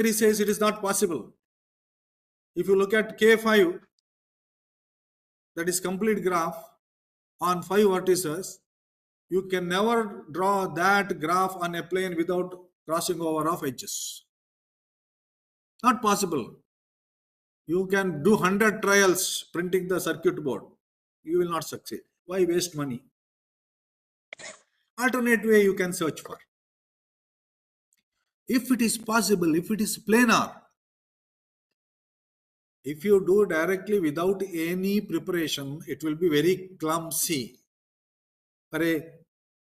theory says it is not possible. If you look at K5, that is complete graph on 5 vertices, you can never draw that graph on a plane without crossing over of edges. Not possible. You can do 100 trials printing the circuit board. You will not succeed. Why waste money? Alternate way you can search for. If it is possible, if it is planar, if you do directly without any preparation, it will be very clumsy. For a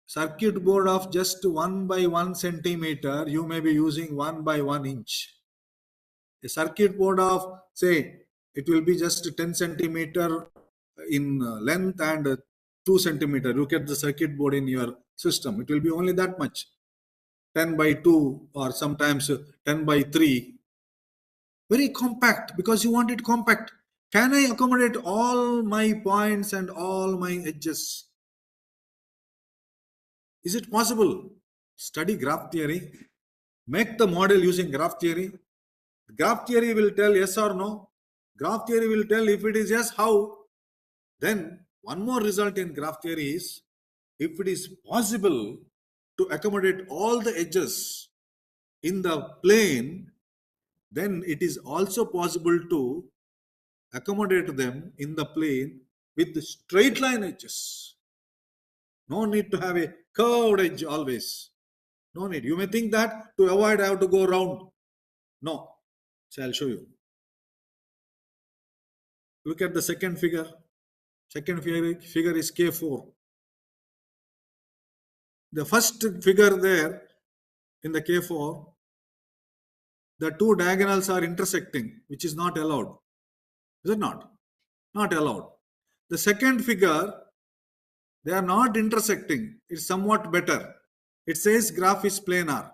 circuit board of just 1 by 1 centimeter, you may be using 1 by 1 inch. A circuit board of, say, it will be just 10 centimeter in length and 2 centimeter. Look at the circuit board in your system. It will be only that much. 10 by 2 or sometimes 10 by 3. Very compact, because you want it compact. Can I accommodate all my points and all my edges? Is it possible? Study graph theory. Make the model using graph theory. Graph theory will tell yes or no. Graph theory will tell if it is yes, how. Then one more result in graph theory is, if it is possible to accommodate all the edges in the plane, then it is also possible to accommodate them in the plane with the straight line edges. No need to have a curved edge always. No need. You may think that to avoid I have to go round. No. So I'll show you. Look at the second figure. Second figure is K4. The first figure there in the K4, the two diagonals are intersecting, which is not allowed. Is it not? Not allowed. The second figure, they are not intersecting. It's somewhat better. It says graph is planar.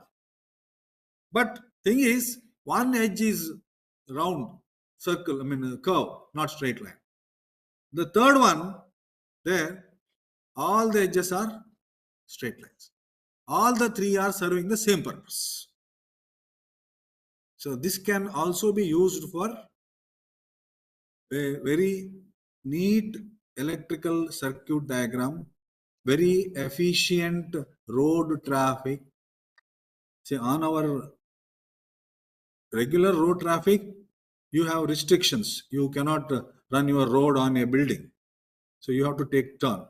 But thing is, one edge is round, circle, curve, not straight line. The third one, there, all the edges are straight lines. All the three are serving the same purpose. So this can also be used for a very neat electrical circuit diagram, very efficient road traffic. See, on our regular road traffic, you have restrictions. You cannot run your road on a building. So you have to take turn.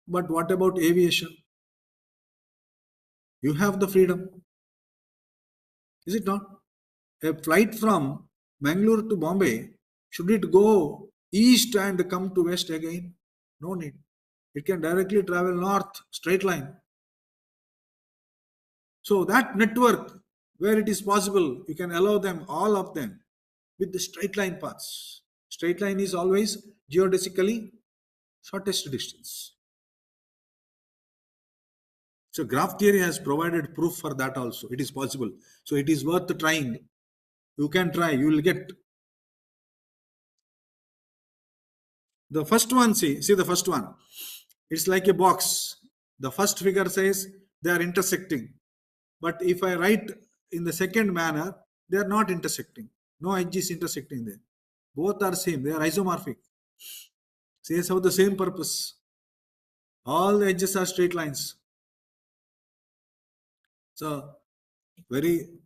But what about aviation? You have the freedom. Is it not? A flight from Bangalore to Bombay, should it go east and come to west again? No need. It can directly travel north, straight line. So that network, where it is possible, you can allow them, all of them, with the straight line paths. Straight line is always geodesically shortest distance. So graph theory has provided proof for that also. It is possible. So it is worth trying. You can try, you will get. The first one, see the first one. It's like a box. The first figure says they are intersecting. But if I write in the second manner, they are not intersecting. No edge is intersecting there. Both are same. They are isomorphic. They have the same purpose. All the edges are straight lines. So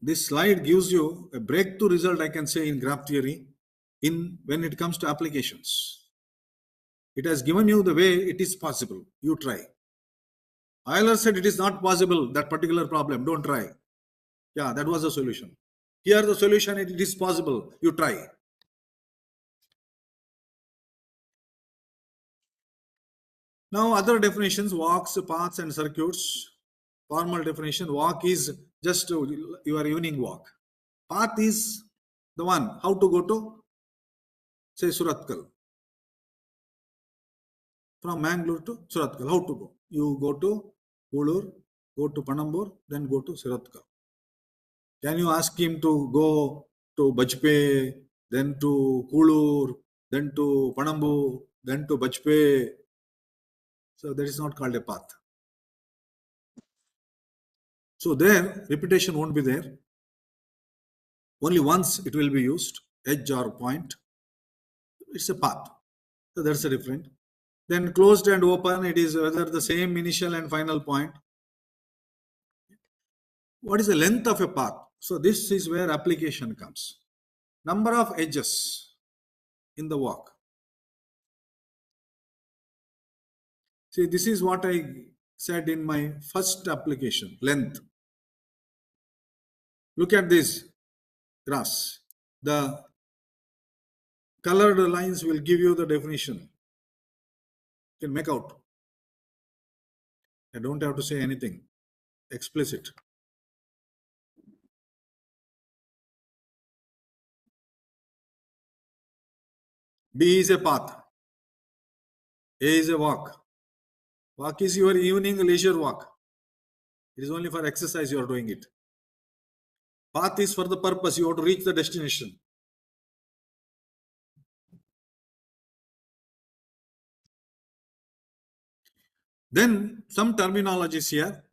this slide gives you a breakthrough result, I can say, in graph theory when it comes to applications. It has given you the way it is possible. You try. Euler said it is not possible, that particular problem. Don't try. Yeah, that was the solution. Here the solution, it is possible. You try. Now other definitions, walks, paths and circuits. Formal definition, walk is just your evening walk. Path is the one, how to go to, say, Surathkal. From Mangalore to Surathkal, how to go? You go to Ulur, go to Panambur, then go to Surathkal. Can you ask him to go to Bajpe, then to Kulur, then to Panambur, then to Bajpe? So that is not called a path. So there, repetition won't be there. Only once it will be used, edge or point. It's a path. So that's the difference. Then closed and open, it is whether the same initial and final point. What is the length of a path? So this is where application comes. Number of edges in the walk. See, this is what I said in my first application, length. Look at this graphs. The colored lines will give you the definition. You can make out. I don't have to say anything explicit. B is a path. A is a walk. Walk is your evening leisure walk. It is only for exercise you are doing it. Path is for the purpose, you have to reach the destination. Then some terminologies here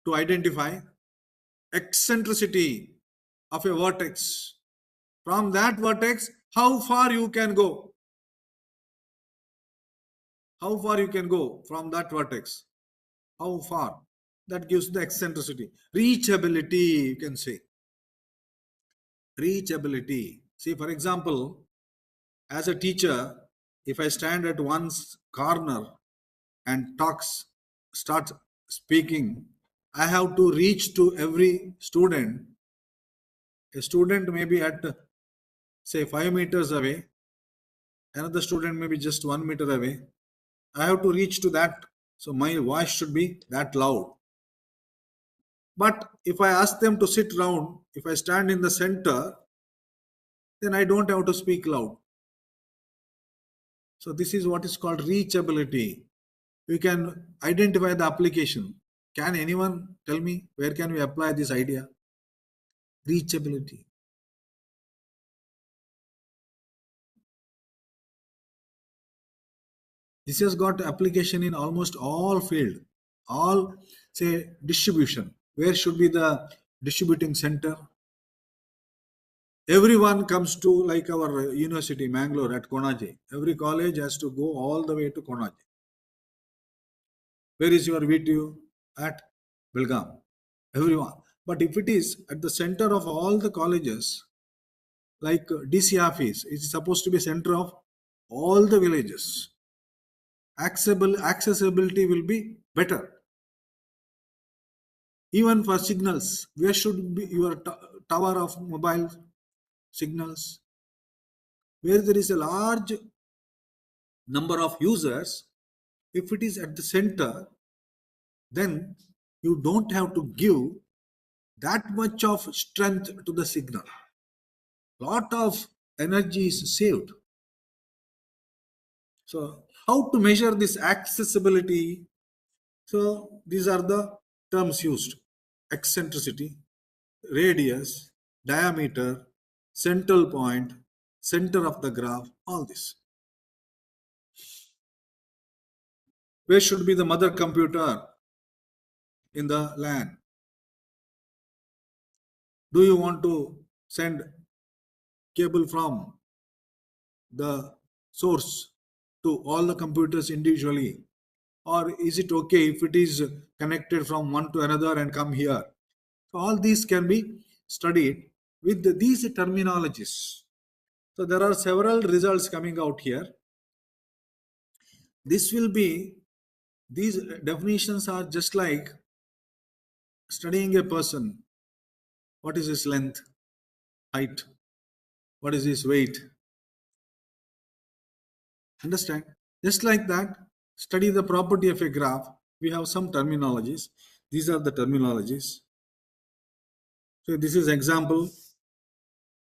to identify eccentricity of a vertex. From that vertex, how far you can go. How far you can go from that vertex. How far. That gives the eccentricity. Reachability, you can say. Reachability. See, for example, as a teacher, if I stand at one's corner and start speaking, I have to reach to every student. A student may be at, say, 5 meters away. Another student may be just 1 meter away. I have to reach to that. So my voice should be that loud. But if I ask them to sit round, if I stand in the center, then I don't have to speak loud. So this is what is called reachability. We can identify the application. Can anyone tell me where can we apply this idea? Reachability. This has got application in almost all field. All, say, distribution. Where should be the distributing center? Everyone comes to, like our university, Mangalore at Konaje. Every college has to go all the way to Konaje. Where is your VTU? At Belgaum. Everyone. But if it is at the center of all the colleges, like DC office, it is supposed to be center of all the villages. Accessibility will be better. Even for signals, where should be your tower of mobile signals? Where there is a large number of users, if it is at the center, then you don't have to give that much of strength to the signal. Lot of energy is saved. So how to measure this accessibility? So these are the terms used: eccentricity, radius, diameter, central point, center of the graph, all this. Where should be the mother computer in the LAN? Do you want to send cable from the source to all the computers individually, or is it okay if it is connected from one to another and come here? So all these can be studied with these terminologies. So there are several results coming out here. This will be, these definitions are just like studying a person. What is his length, height? What is his weight? Understand? Just like that, study the property of a graph. We have some terminologies. These are the terminologies. So this is example.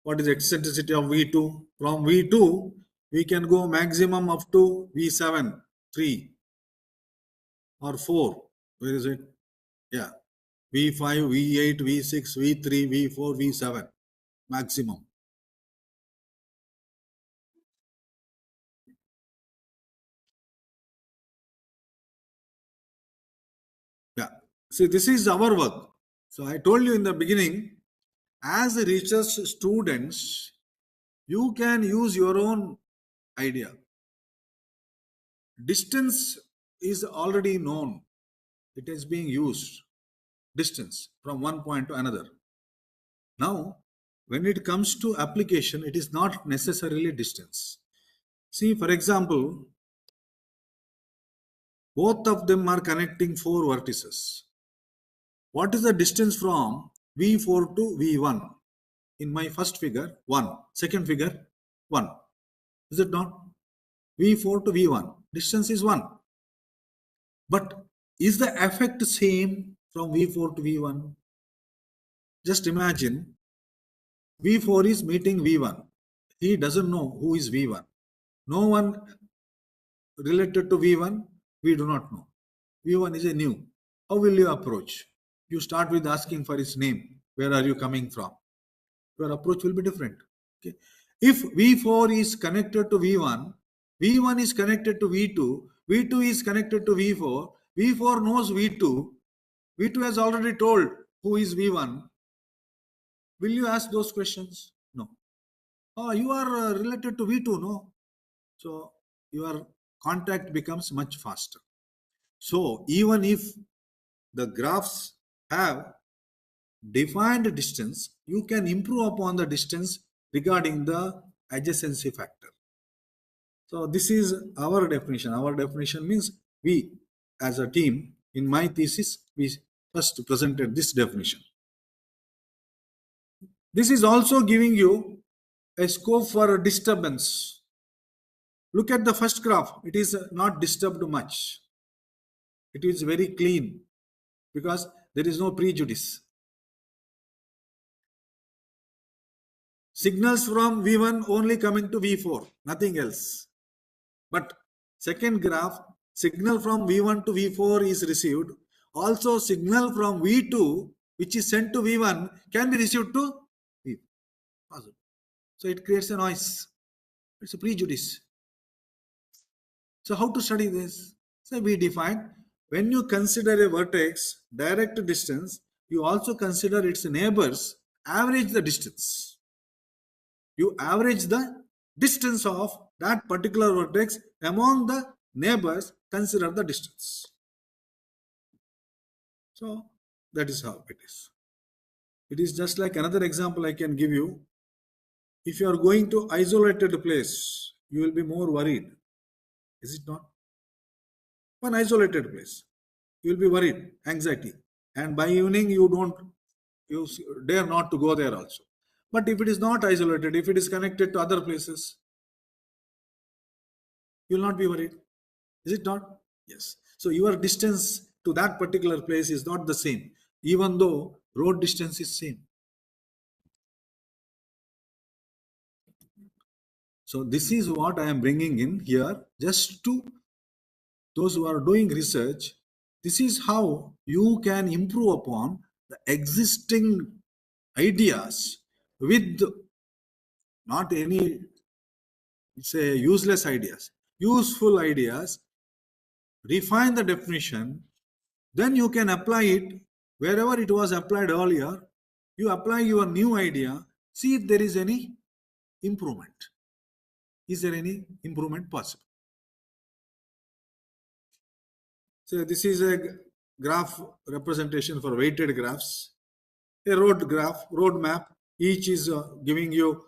What is eccentricity of V2? From V2, we can go maximum up to V7, 3 or 4. Where is it? Yeah. V5, V8, V6, V3, V4, V7 maximum. Yeah. See, this is our work. So I told you in the beginning, as research students, you can use your own idea. Distance is already known. It is being used. Distance from one point to another. Now, when it comes to application, it is not necessarily distance. See, for example, both of them are connecting four vertices. What is the distance from V4 to V1? In my first figure, 1. Second figure, 1. Is it not? V4 to V1. Distance is 1. But is the effect same from V4 to V1? Just imagine V4 is meeting V1. He doesn't know who is V1. No one related to V1, we do not know. V1 is a new. How will you approach? You start with asking for his name. Where are you coming from? Your approach will be different. Okay. If V4 is connected to V1, V1 is connected to V2, V2 is connected to V4, V4 knows V2, V2 has already told who is V1. Will you ask those questions? No. Oh, you are related to V2, no? So your contact becomes much faster. So even if the graphs have defined distance, you can improve upon the distance regarding the adjacency factor. So this is our definition. Our definition means we as a team, in my thesis, we first presented this definition. This is also giving you a scope for disturbance. Look at the first graph. It is not disturbed much. It is very clean because there is no prejudice. Signals from V1 only coming to V4, nothing else. But second graph, signal from V1 to V4 is received. Also signal from V2, which is sent to V1, can be received to V. So it creates a noise. It's a prejudice. So how to study this? So we define, when you consider a vertex direct distance, you also consider its neighbors, average the distance. You average the distance of that particular vertex among the neighbors, consider the distance. So that is how it is. It is just like another example I can give you. If you are going to isolated place, you will be more worried. Is it not? One isolated place, you will be worried, anxiety, and by evening you dare not to go there also. But if it is not isolated, if it is connected to other places, you will not be worried. Is it not? Yes. So your distance to that particular place is not the same, even though road distance is same. So this is what I am bringing in here, just to those who are doing research. This is how you can improve upon the existing ideas with not any, say, useless ideas, useful ideas. Refine the definition, then you can apply it wherever it was applied earlier. You apply your new idea, see if there is any improvement. Is there any improvement possible? So this is a graph representation for weighted graphs. A road graph, road map, each is giving you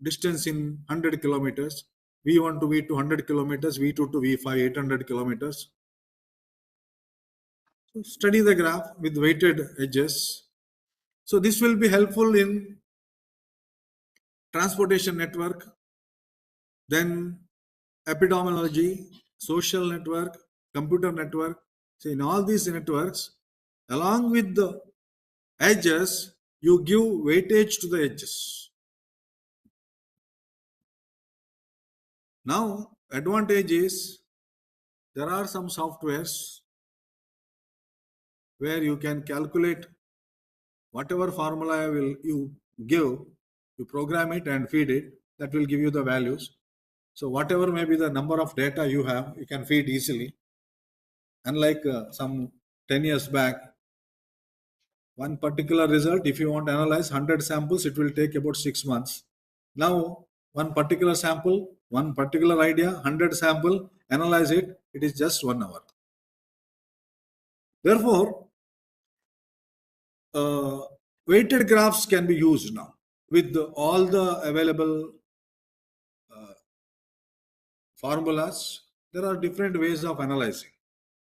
distance in 100 kilometers. V1 to V2 100 kilometers, V2 to V5 800 kilometers. So study the graph with weighted edges. So this will be helpful in transportation network, then epidemiology, social network, computer network. So in all these networks, along with the edges, you give weightage to the edges. Now, advantage is there are some softwares where you can calculate whatever formula you give, you program it and feed it, that will give you the values. So whatever may be the number of data you have, you can feed easily. Unlike some 10 years back, one particular result. If you want to analyze 100 samples, it will take about 6 months. Now, one particular sample, one particular idea, 100 sample, analyze it, it is just 1 hour. Therefore, weighted graphs can be used now with all the available formulas. There are different ways of analyzing.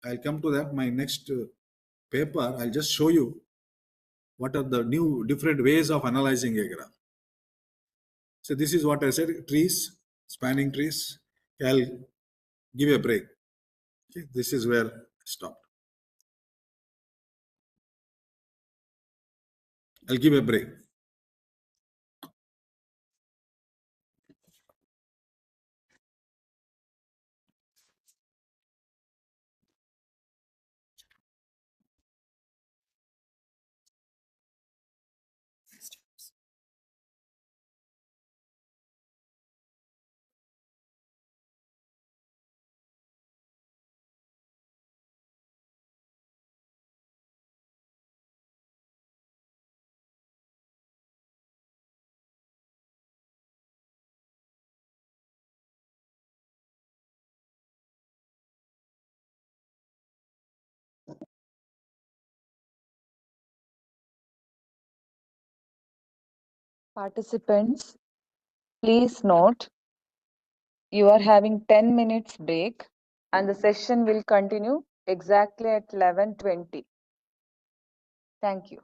I'll come to that. My next paper, I'll just show you what are the new different ways of analyzing a graph. So this is what I said, trees, spanning trees. I'll give a break. Okay, this is where I stopped. I'll give a break. Participants, please note you are having 10 minutes break and the session will continue exactly at 11:20. Thank you.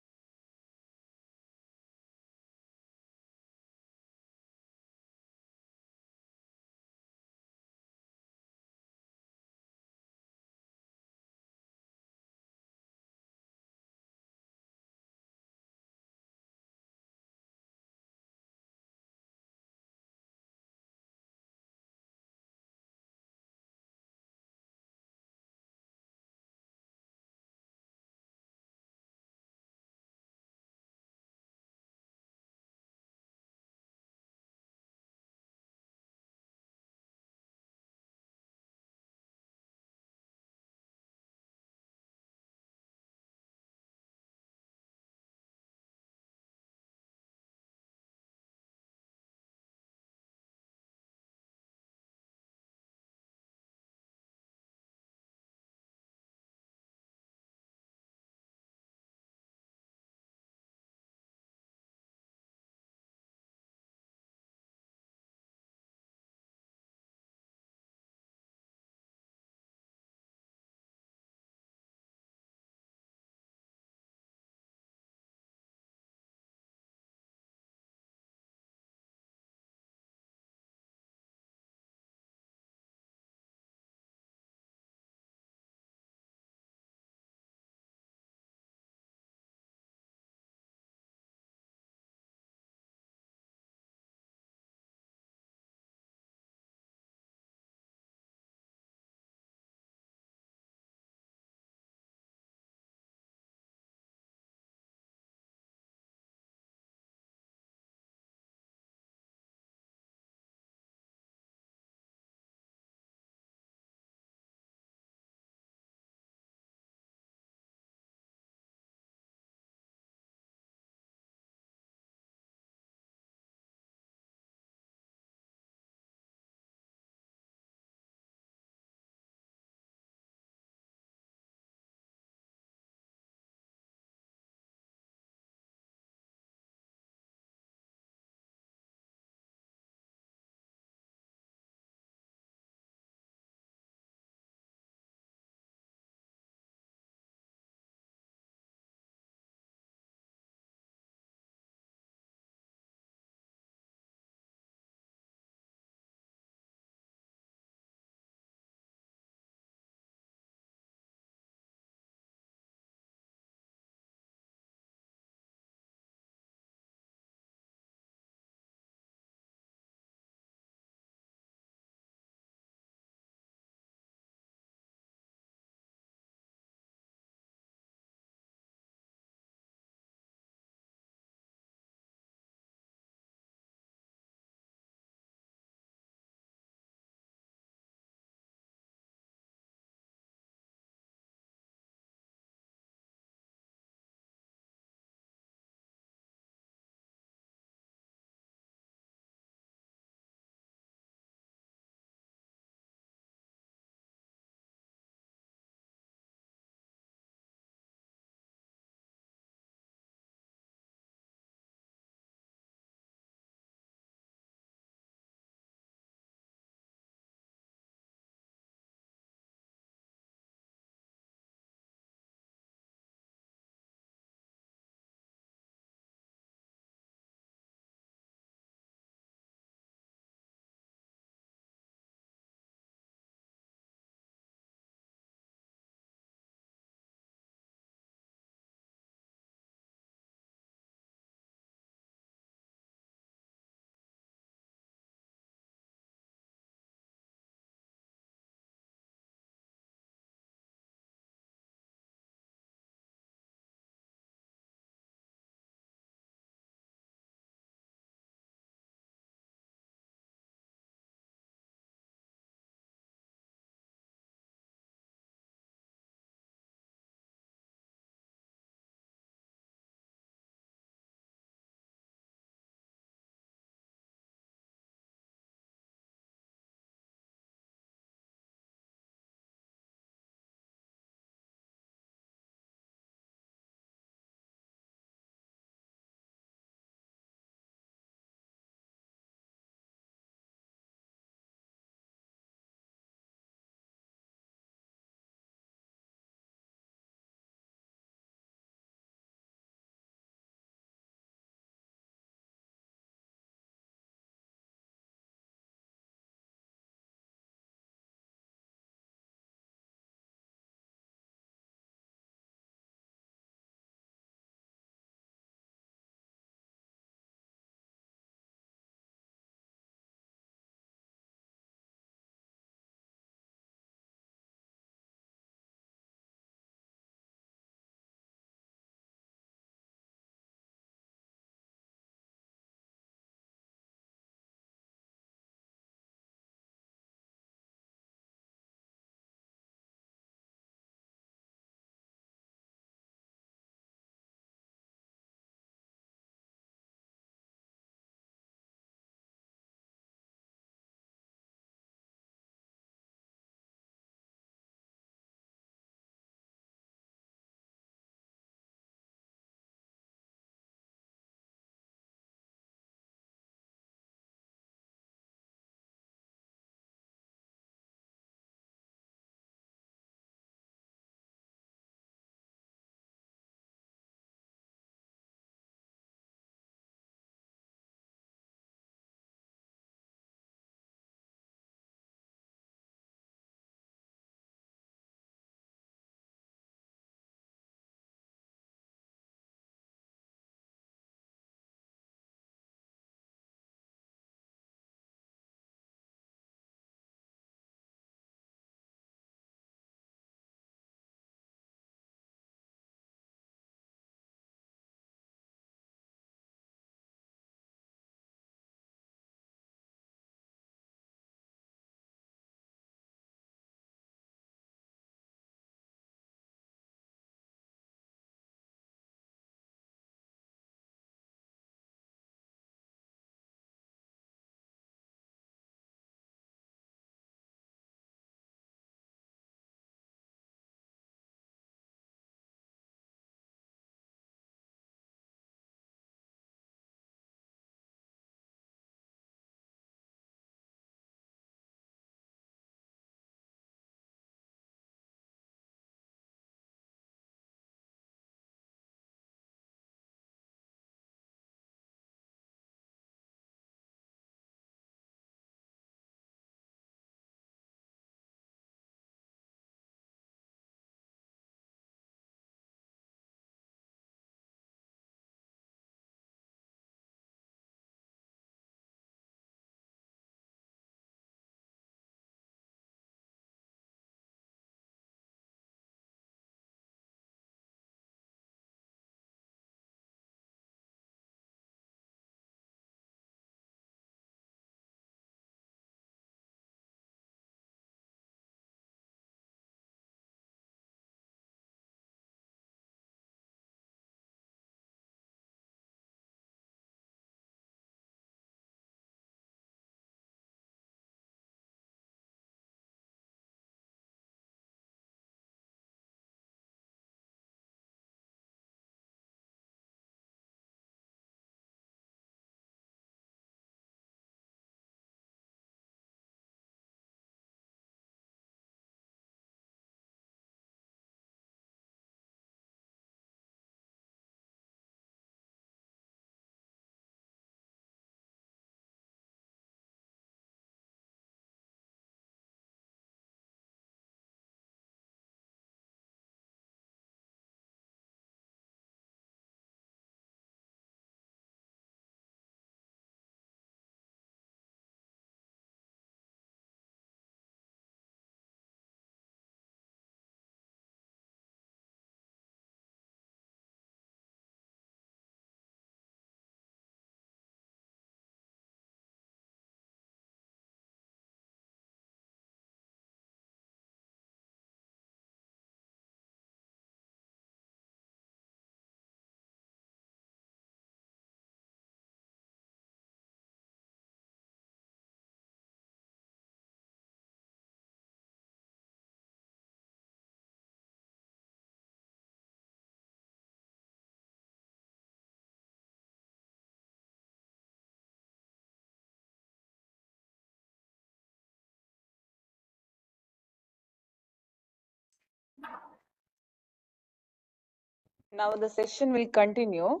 Now the session will continue.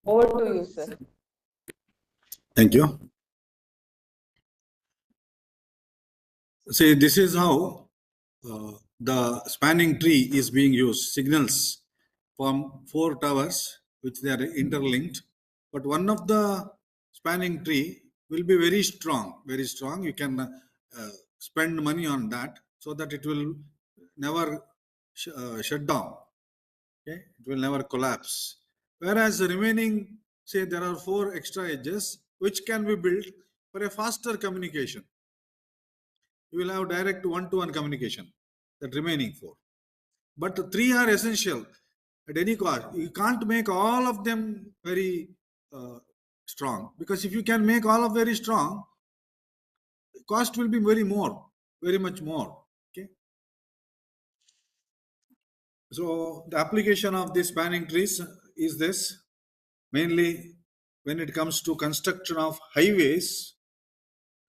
Over to you, sir. Thank you. See, this is how the spanning tree is being used. Signals from 4 towers, which they are interlinked. But one of the spanning tree will be very strong, very strong. You can spend money on that so that it will never shut down. Okay, it will never collapse. Whereas the remaining, say there are 4 extra edges which can be built for a faster communication. You will have direct one-to-one communication, that remaining 4. But 3 are essential at any cost. You can't make all of them very strong, because if you can make all of very strong, cost will be very much more. Okay. So the application of these spanning trees is this. Mainly when it comes to construction of highways,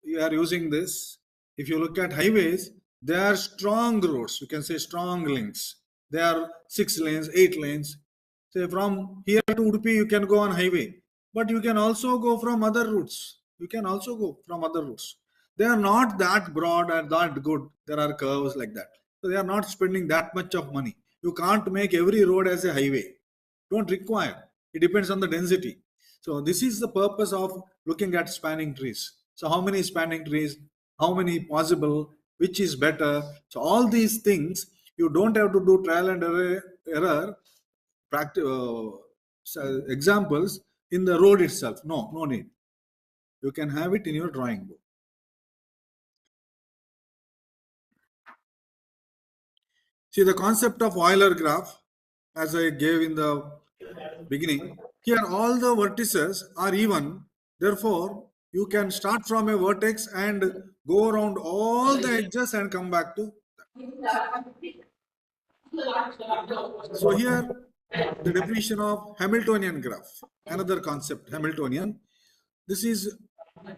you are using this. If you look at highways, they are strong roads. You can say strong links. They are 6 lanes, 8 lanes. Say from here to Udupi, you can go on highway, but you can also go from other routes. They are not that broad and that good. There are curves like that. So they are not spending that much of money. You can't make every road as a highway. Don't require. It depends on the density. So this is the purpose of looking at spanning trees. So how many spanning trees, how many possible, which is better. So all these things, you don't have to do trial and error examples in the road itself. No need. You can have it in your drawing book. See the concept of Euler graph, as I gave in the beginning. Here all the vertices are even. Therefore, you can start from a vertex and go around all the edges and come back to that. So here the definition of Hamiltonian graph, another concept, Hamiltonian. This is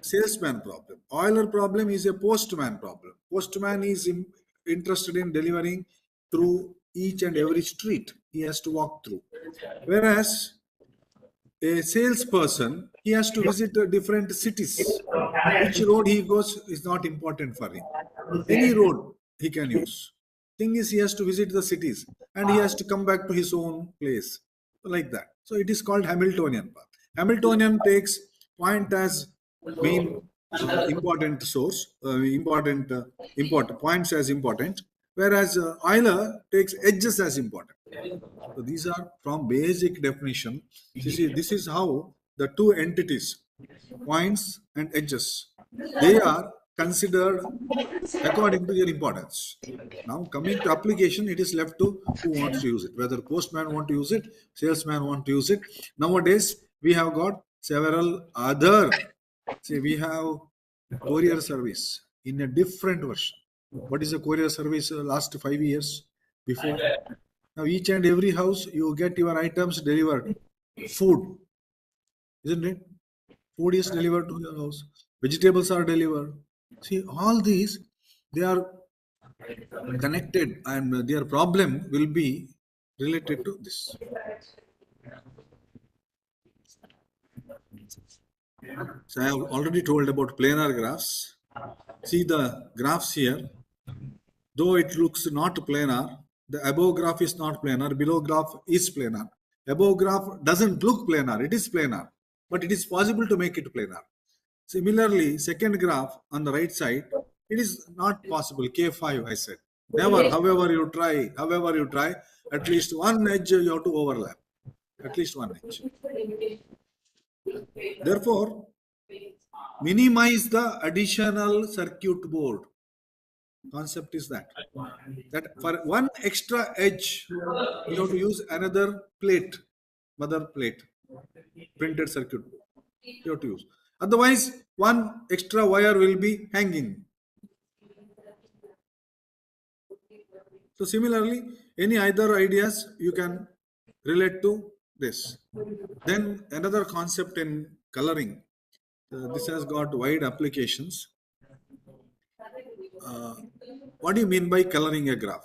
salesman problem. Euler problem is a postman problem. Postman is interested in delivering through each and every street he has to walk through. Whereas a salesperson, he has to visit different cities. Which road he goes is not important for him. Any road he can use. Thing is, he has to visit the cities and he has to come back to his own place, like that. So it is called Hamiltonian path. Hamiltonian takes point as main important source, important points as important, whereas Euler takes edges as important. So these are from basic definition. You see, this is how the two entities, points and edges, they are considered according to their importance. Now coming to application, it is left to who wants to use it, whether postman want to use it, salesman want to use it. Nowadays we have got several other, say we have courier service in a different version. What is a courier service last 5 years before? Now each and every house you get your items delivered. Food, isn't it? Food is delivered to your house. Vegetables are delivered. See, all these, they are connected and their problem will be related to this. So I have already told about planar graphs. See the graphs here. Though it looks not planar, the above graph is not planar, below graph is planar. Above graph doesn't look planar, it is planar, but it is possible to make it planar. Similarly, second graph on the right side, it is not possible, K5 I said. Never, however you try, at least one edge you have to overlap, at least one edge. Therefore, minimize the additional circuit board. Concept is that for one extra edge, you have to use another plate, mother plate, printed circuit board. You have to use. Otherwise, one extra wire will be hanging. So similarly, any other ideas you can relate to this. Then another concept in coloring. This has got wide applications. What do you mean by coloring a graph?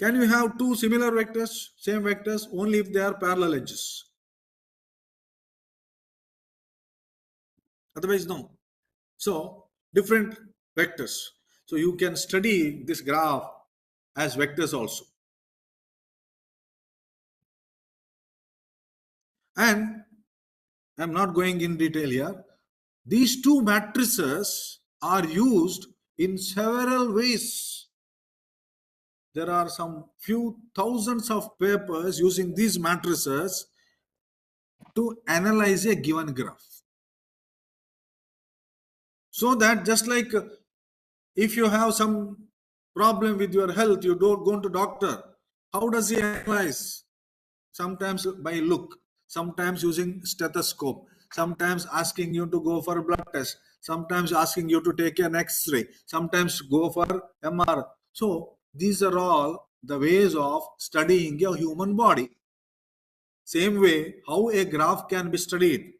Can you have two similar vectors, same vectors, only if they are parallel edges? Otherwise, no. So, different vectors. So, you can study this graph as vectors also. And I'm not going in detail here. These two matrices are used in several ways. There are some few thousands of papers using these matrices to analyze a given graph. So that just like if you have some problem with your health, you don't go to doctor. How does he analyze? Sometimes by look, sometimes using stethoscope, sometimes asking you to go for blood test, sometimes asking you to take an X-ray, sometimes go for MR. So these are all the ways of studying a human body. Same way, how a graph can be studied.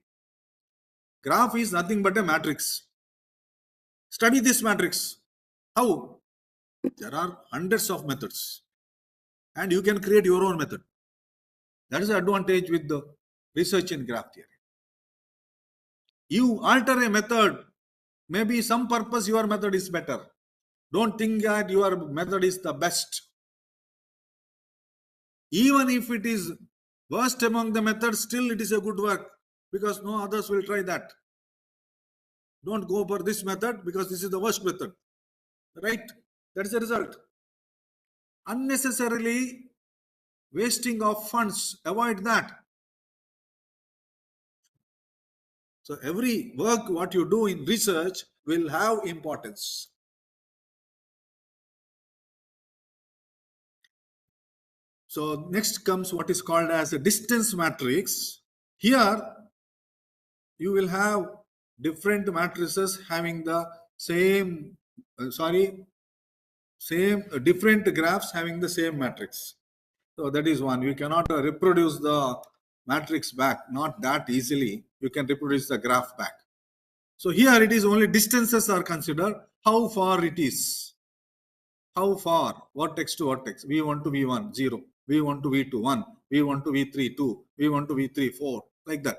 Graph is nothing but a matrix. Study this matrix. How? There are hundreds of methods, and you can create your own method. That is the advantage with the research in graph theory. You alter a method, maybe some purpose your method is better. Don't think that your method is the best. Even if it is worst among the methods, still it is a good work because no others will try that. Don't go for this method because this is the worst method. Right? That is the result. Unnecessarily wasting of funds, avoid that. So every work what you do in research will have importance. So next comes what is called as a distance matrix. Here you will have different matrices having the same different graphs having the same matrix. So that is one. You cannot reproduce the matrix back, not that easily. You can reproduce the graph back. So here it is only distances are considered, how far it is. How far, vertex to vertex, V1 to V1, 0, V1 to V2, 1, V1 to V3, 2, V1 to V3, 4, like that.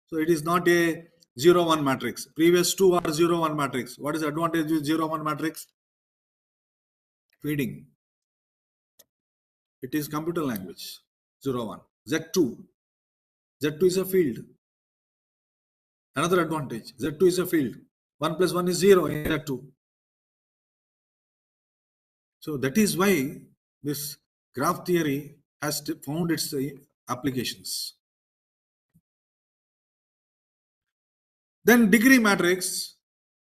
So it is not a 0, 1 matrix. Previous two are 0, 1 matrix. What is the advantage with 0, 1 matrix? Feeding. It is computer language, 0, 1. Z2. Z2 is a field. Another advantage, Z2 is a field. 1 plus 1 is 0 in Z2. So that is why this graph theory has found its applications. Then degree matrix,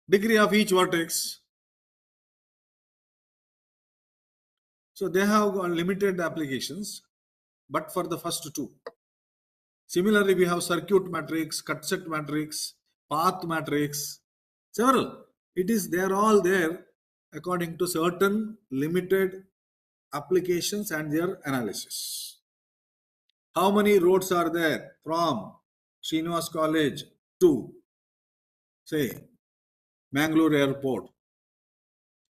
degree of each vertex. So they have limited applications, but for the first two. Similarly, we have circuit matrix, cut set matrix, path matrix, several. They are all there according to certain limited applications and their analysis. How many roads are there from Srinivas College to, say, Mangalore Airport?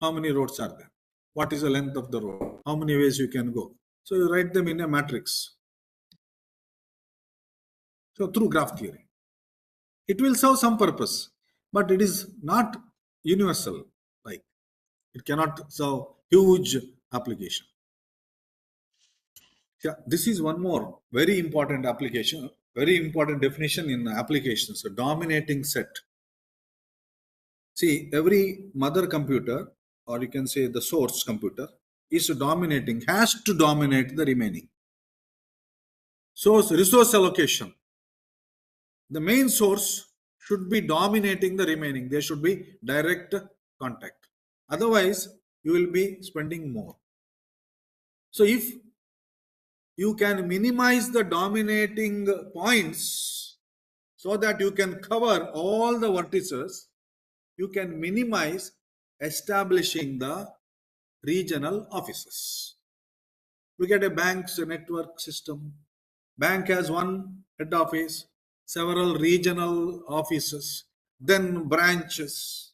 How many roads are there? What is the length of the road? How many ways you can go? So you write them in a matrix. So through graph theory, it will serve some purpose, but it is not universal. Like it cannot serve huge application. Yeah, this is one more very important application, very important definition in applications, a dominating set. See, every mother computer, or you can say the source computer, is dominating, has to dominate the remaining. Source resource allocation. The main source should be dominating the remaining. There should be direct contact. Otherwise, you will be spending more. So if you can minimize the dominating points so that you can cover all the vertices, you can minimize establishing the regional offices. Look at a bank's network system. Bank has one head office, several regional offices, then branches.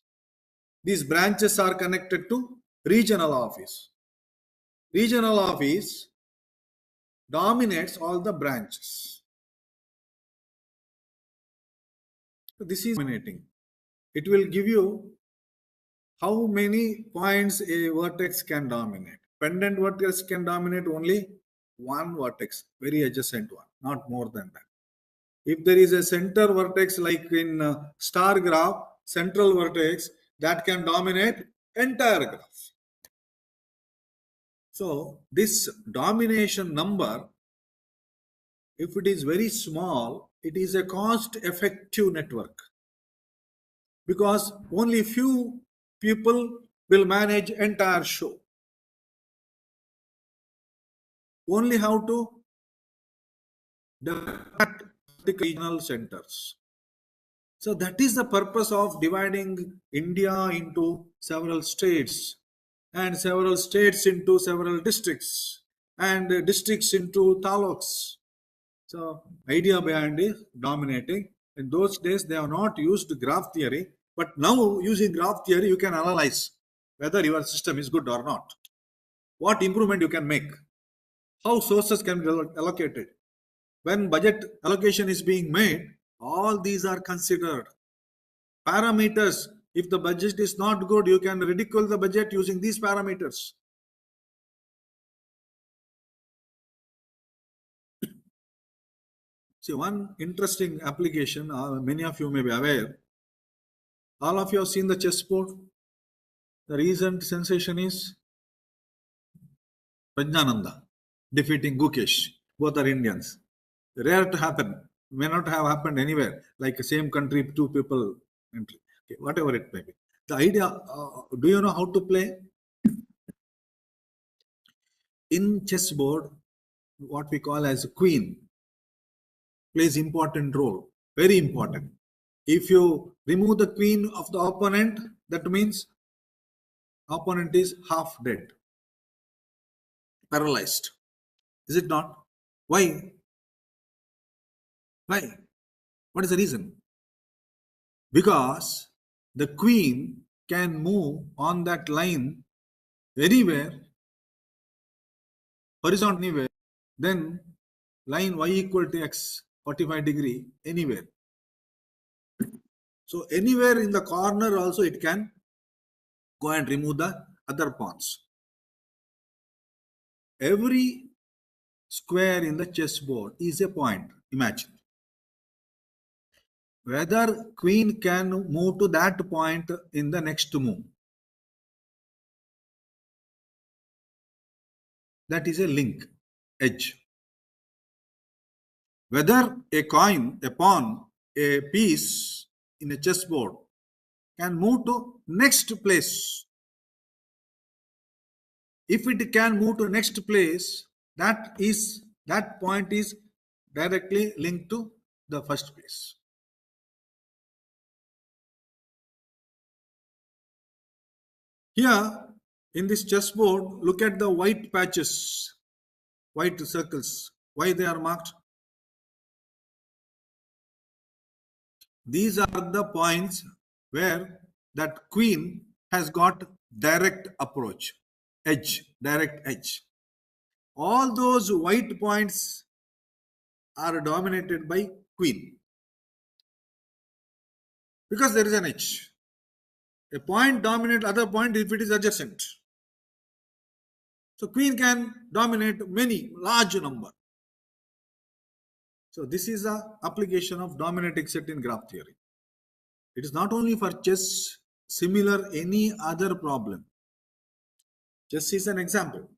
These branches are connected to regional office. regional office dominates all the branches. So this is dominating. It will give you how many points a vertex can dominate. Pendant vertex can dominate only one vertex, very adjacent one, not more than that. If there is a center vertex like in star graph, central vertex, that can dominate entire graph. So this domination number, if it is very small, it is a cost effective network, because only few people will manage entire show. Only how to develop regional centers. So that is the purpose of dividing India into several states, and several states into several districts, and districts into taluks. So idea behind is dominating. In those days they have not used graph theory, but now using graph theory you can analyze whether your system is good or not, what improvement you can make, how sources can be allocated. When budget allocation is being made, all these are considered. Parameters, if the budget is not good, you can ridicule the budget using these parameters. See, one interesting application, many of you may be aware, all of you have seen the chessboard. The recent sensation is Prajnananda defeating Gukesh. Both are Indians. Rare to happen, may not have happened anywhere, like the same country, two people entry. Okay, whatever it may be. The idea, do you know how to play? In chessboard, what we call as queen plays important role, very important. If you remove the queen of the opponent, that means opponent is half dead, paralyzed. Is it not? Why? Why? What is the reason? Because the queen can move on that line anywhere, horizontally anywhere, then line y equal to x, 45 degree, anywhere. So anywhere in the corner also it can go and remove the other pawns. Every square in the chessboard is a point, imagine. Whether queen can move to that point in the next move, that is a link, edge. Whether a coin, a pawn, a piece in a chessboard can move to next place. If it can move to next place, that point is directly linked to the first place. Here in this chessboard, look at the white patches, white circles. Why they are marked? These are the points where that queen has got direct approach, edge, direct edge. All those white points are dominated by queen, because there is an edge. A point dominates other point if it is adjacent. So queen can dominate many, large number. So this is the application of dominating set in graph theory. It is not only for chess, similar any other problem. Chess is an example.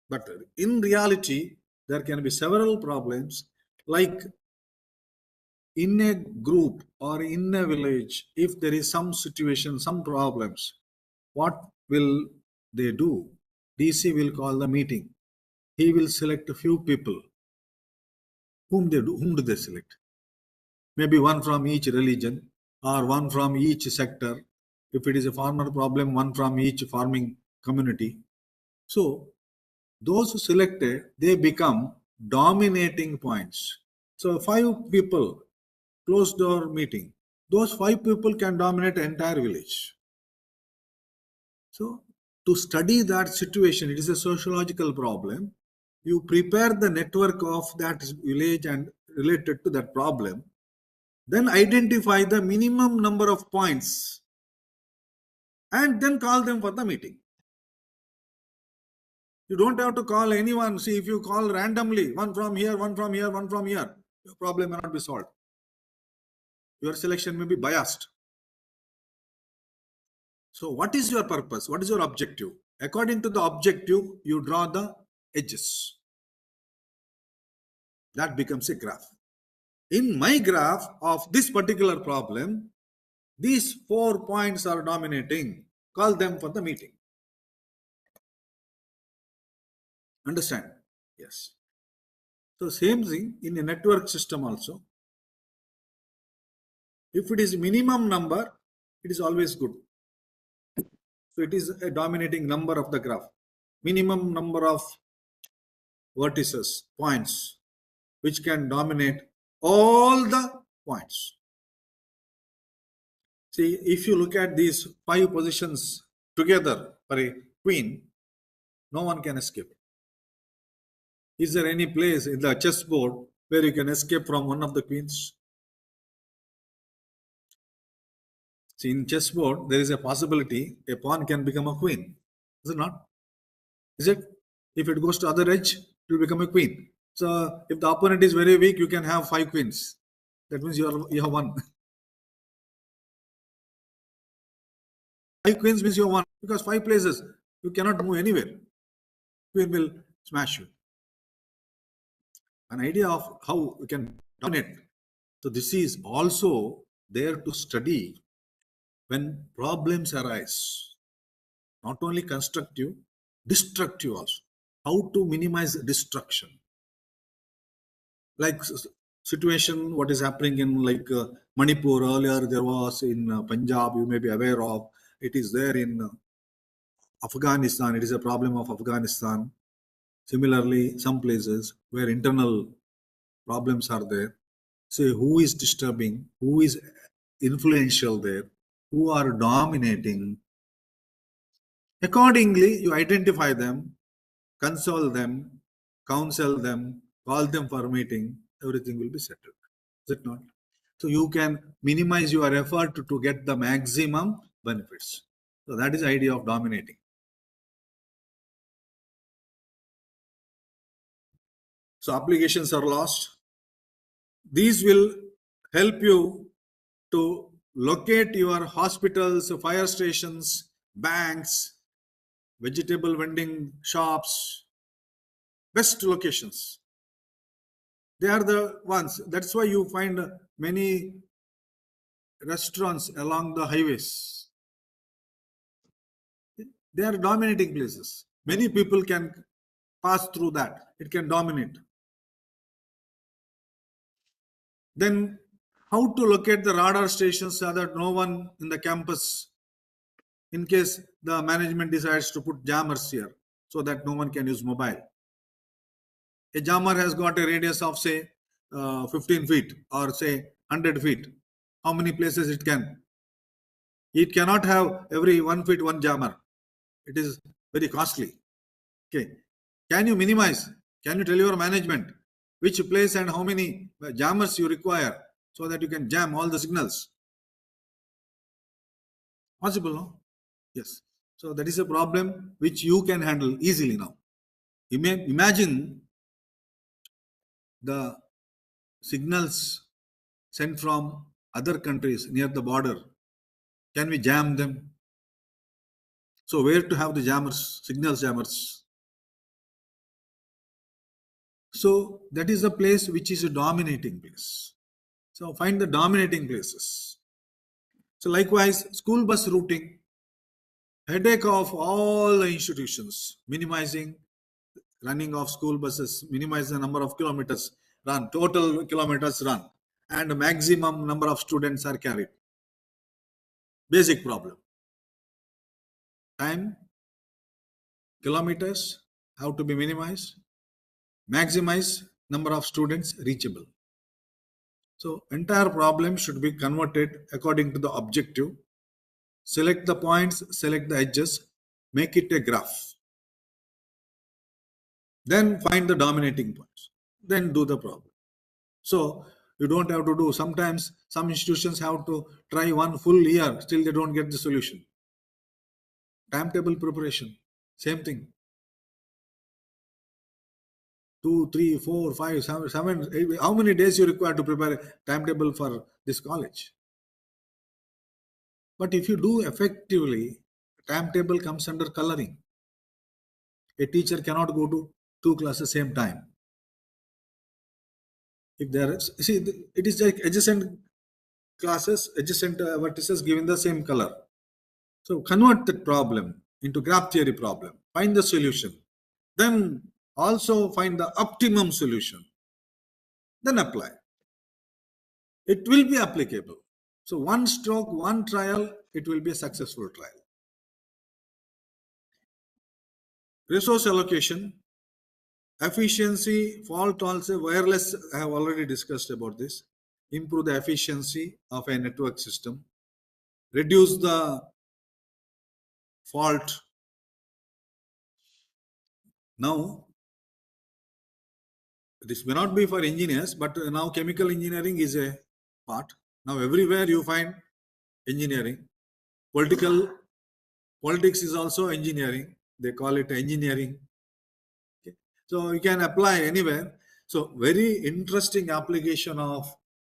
But in reality, there can be several problems, like in a group or in a village, if there is some situation, some problems, what will they do? DC will call the meeting. He will select a few people. Whom do they select? Maybe one from each religion or one from each sector. If it is a farmer problem, one from each farming community. So those selected, they become dominating points. So 5 people, closed door meeting. Those 5 people can dominate the entire village. So to study that situation, it is a sociological problem. You prepare the network of that village and related to that problem. Then identify the minimum number of points and then call them for the meeting. You don't have to call anyone. See, if you call randomly, one from here, one from here, one from here, your problem may not be solved. Your selection may be biased. So what is your purpose? What is your objective? According to the objective, you draw the edges. That becomes a graph. In my graph of this particular problem, these 4 points are dominating. Call them for the meeting. Understand? Yes. So same thing in a network system also. If it is minimum number, it is always good. So it is a dominating number of the graph. Minimum number of vertices, points, which can dominate all the points. See, if you look at these 5 positions together for a queen, no one can escape. Is there any place in the chessboard where you can escape from one of the queens? See, in chessboard, there is a possibility a pawn can become a queen. Is it not? Is it? If it goes to other edge, it will become a queen. So, if the opponent is very weak, you can have 5 queens. That means you have won. 5 queens means you have won, because 5 places you cannot move anywhere. Queen will smash you. An idea of how we can dominate. So this is also there to study when problems arise. Not only constructive, destructive also. How to minimize destruction. Like situation, what is happening in like Manipur earlier, there was in Punjab, you may be aware of. It is there in Afghanistan. It is a problem of Afghanistan. Similarly, some places where internal problems are there. Say who is disturbing, who is influential there, who are dominating. Accordingly, you identify them, console them, counsel them, call them for a meeting, everything will be settled. Is it not? So you can minimize your effort to get the maximum benefits. So that is the idea of dominating. So applications are lost. These will help you to locate your hospitals, fire stations, banks, vegetable vending shops, best locations. They are the ones. That's why you find many restaurants along the highways. They are dominating places. Many people can pass through that. It can dominate. Then how to locate the radar stations so that no one in the campus, in case the management decides to put jammers here, so that no one can use mobile. A jammer has got a radius of say 15 feet or say 100 feet. How many places it can? It cannot have every 1 feet one jammer. It is very costly. Okay. Can you minimize? Can you tell your management which place and how many jammers you require so that you can jam all the signals? Possible, no? Yes. So that is a problem which you can handle easily now. You may imagine the signals sent from other countries near the border. Can we jam them? So where to have the jammers, signal jammers? So that is the place which is a dominating place. So find the dominating places. So likewise, school bus routing, headache of all the institutions, minimizing running of school buses, minimize the number of kilometers run, total kilometers run, and maximum number of students are carried. Basic problem. Time, kilometers have to be minimized, maximize number of students reachable. So entire problem should be converted according to the objective. Select the points, select the edges, make it a graph. Then find the dominating points. Then do the problem. So you don't have to do. Sometimes some institutions have to try one full year, still they don't get the solution. Timetable preparation, same thing. 2, 3, 4, 5, 7, 8. How many days you require to prepare a timetable for this college? But if you do effectively, timetable comes under coloring. A teacher cannot go to 2 classes same time. If there is, see, it is like adjacent classes, adjacent vertices given the same color. So convert that problem into graph theory problem. Find the solution. Then also find the optimum solution. Then apply. It will be applicable. So one stroke, one trial, it will be a successful trial. Resource allocation, efficiency, fault also, wireless, I have already discussed about this. Improve the efficiency of a network system. Reduce the fault. Now, this may not be for engineers, but now chemical engineering is a part. Now everywhere you find engineering. Politics is also engineering. They call it engineering. Okay. So you can apply anywhere. So very interesting application of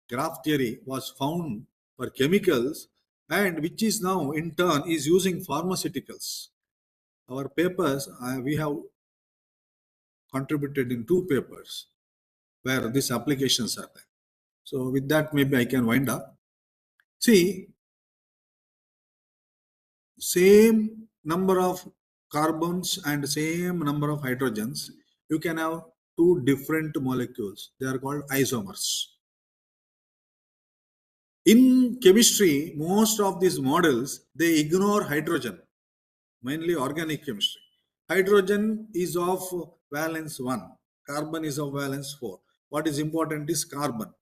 graph theory was found for chemicals, and which is now in turn is using pharmaceuticals. Our papers, we have contributed in 2 papers where these applications are there. So with that, maybe I can wind up. See, same number of carbons and same number of hydrogens, you can have 2 different molecules. They are called isomers. In chemistry, most of these models, they ignore hydrogen, mainly organic chemistry. Hydrogen is of valence 1, carbon is of valence 4. What is important is carbon.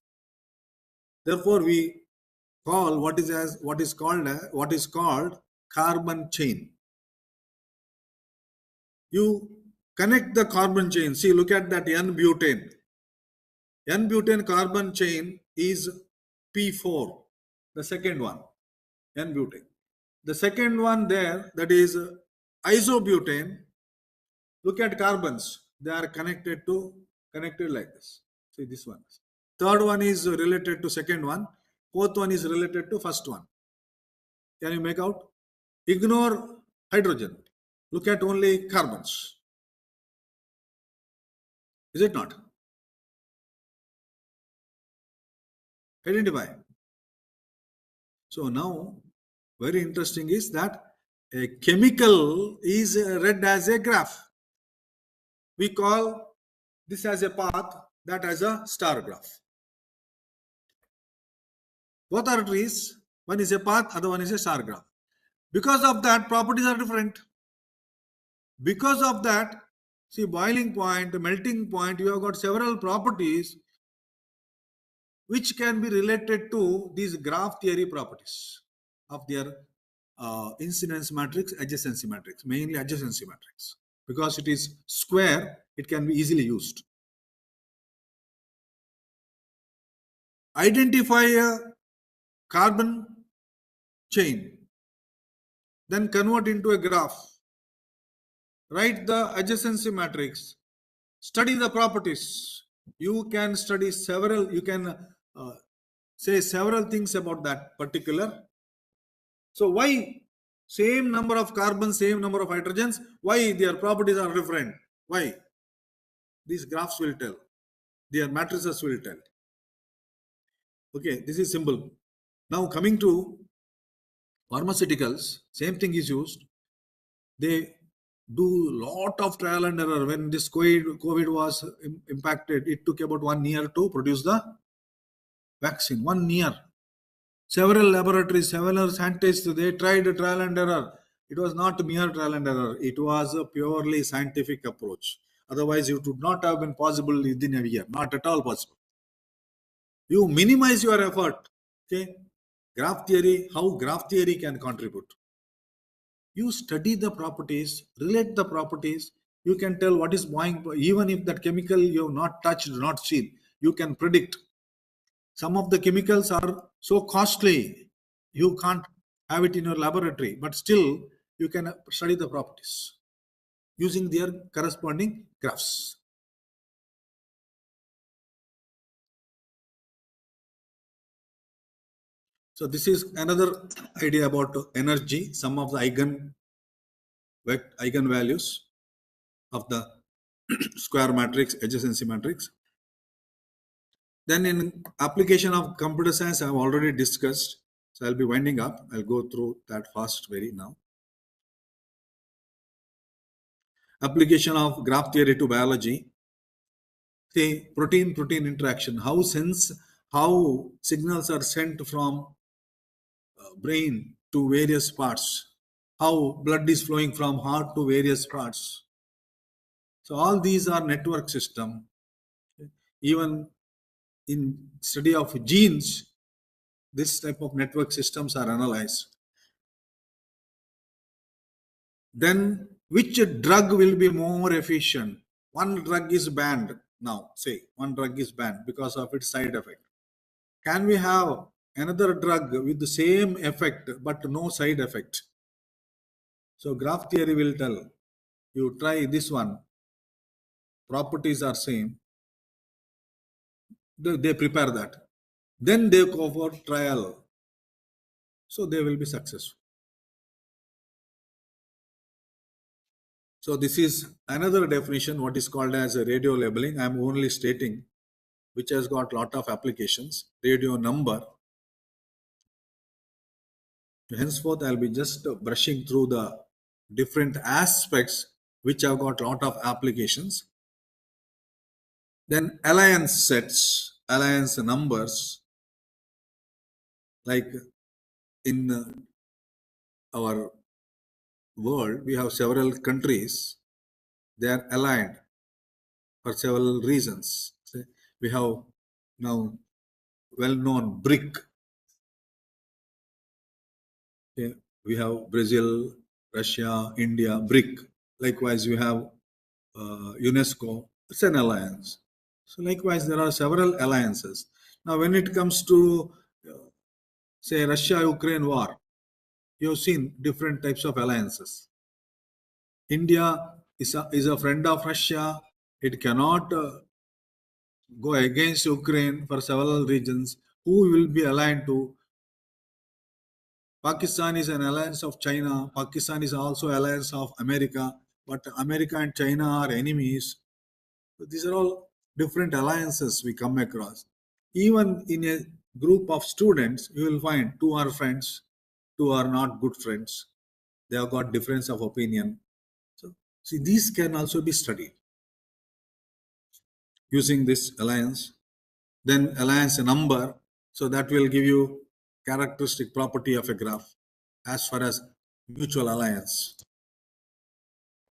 Therefore, we call what is called carbon chain. You connect the carbon chain. See, look at that N-butane. N-butane carbon chain is P4, the second one, N-butane. The second one there, that is isobutane. Look at carbons. They are connected like this. See this one. Third one is related to second one. Fourth one is related to first one. Can you make out? Ignore hydrogen. Look at only carbons. Is it not? Identify. So now, very interesting is that a chemical is read as a graph. We call this as a path, that as a star graph. Both are trees. One is a path, other one is a star graph. Because of that, properties are different. Because of that, see, boiling point, melting point, you have got several properties which can be related to these graph theory properties of their incidence matrix, adjacency matrix, mainly adjacency matrix. Because it is square, it can be easily used. Identify a carbon chain, then convert into a graph. Write the adjacency matrix. Study the properties. You can study several, you can say several things about that particular. So why same number of carbons, same number of hydrogens, why their properties are different? Why? These graphs will tell. Their matrices will tell. Okay, this is simple. Now coming to pharmaceuticals, same thing is used. They do lot of trial and error. When this COVID was impacted, it took about 1 year to produce the vaccine. 1 year. Several laboratories, several scientists, they tried trial and error. It was not mere trial and error. It was a purely scientific approach. Otherwise, it would not have been possible within a year. Not at all possible. You minimize your effort. Okay. Graph theory, how graph theory can contribute. You study the properties, relate the properties. You can tell what is going, even if that chemical you have not touched, not seen, you can predict. Some of the chemicals are so costly, you can't have it in your laboratory, but still you can study the properties using their corresponding graphs. So this is another idea about energy, some of the eigenvalues of the square matrix, adjacency matrix. Then in application of computer science, I have already discussed. So I'll be winding up. I'll go through that fast very now. Application of graph theory to biology. Say protein-protein interaction. How signals are sent from brain to various parts. How blood is flowing from heart to various parts. So all these are network system. Even in study of genes, this type of network systems are analyzed. Then which drug will be more efficient? One drug is banned now, say one drug is banned because of its side effect. Can we have another drug with the same effect but no side effect? So graph theory will tell you try this one, properties are same, they prepare that. Then they go for trial. So they will be successful. So this is another definition, what is called as a radio labeling. I am only stating which has got lot of applications. Radio number. Henceforth, I'll be just brushing through the different aspects which have got lot of applications. Then alliance sets, alliance numbers, like in our world, we have several countries, they are aligned for several reasons. We have now well-known BRIC. Okay. We have Brazil, Russia, India, BRIC. Likewise, we have UNESCO. It's an alliance. So likewise, there are several alliances. Now, when it comes to, say, Russia-Ukraine war, you have seen different types of alliances. India is a friend of Russia. It cannot go against Ukraine for several reasons. Who will be aligned to? Pakistan is an alliance of China. Pakistan is also alliance of America. But America and China are enemies. So these are all different alliances we come across. Even in a group of students, you will find two are friends, two are not good friends. They have got difference of opinion. So see, these can also be studied using this alliance. Then alliance number. So that will give you characteristic property of a graph as far as mutual alliance.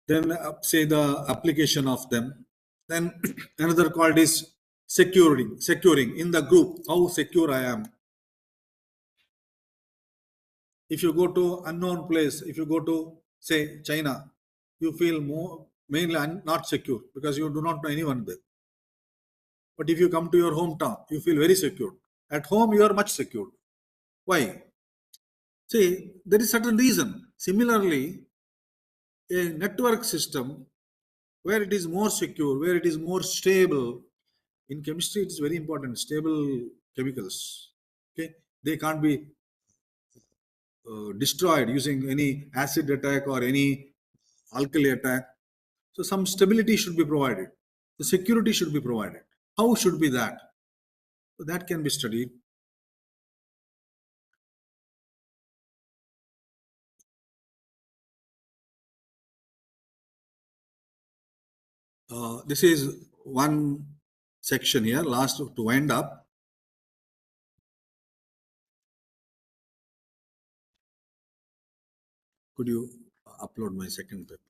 Then say the application of them. Then another called is securing in the group, how secure I am. If you go to unknown place, if you go to say China, you feel more mainly not secure because you do not know anyone there. But if you come to your hometown, you feel very secure. At home, you are much secure. Why? See, there is certain reason. Similarly, a network system where it is more secure, where it is more stable. In chemistry, it is very important. Stable chemicals, okay, they can't be destroyed using any acid attack or any alkali attack. So some stability should be provided. The security should be provided. How should be that? So that can be studied. This is one section here, last to wind up. Could you upload my second paper?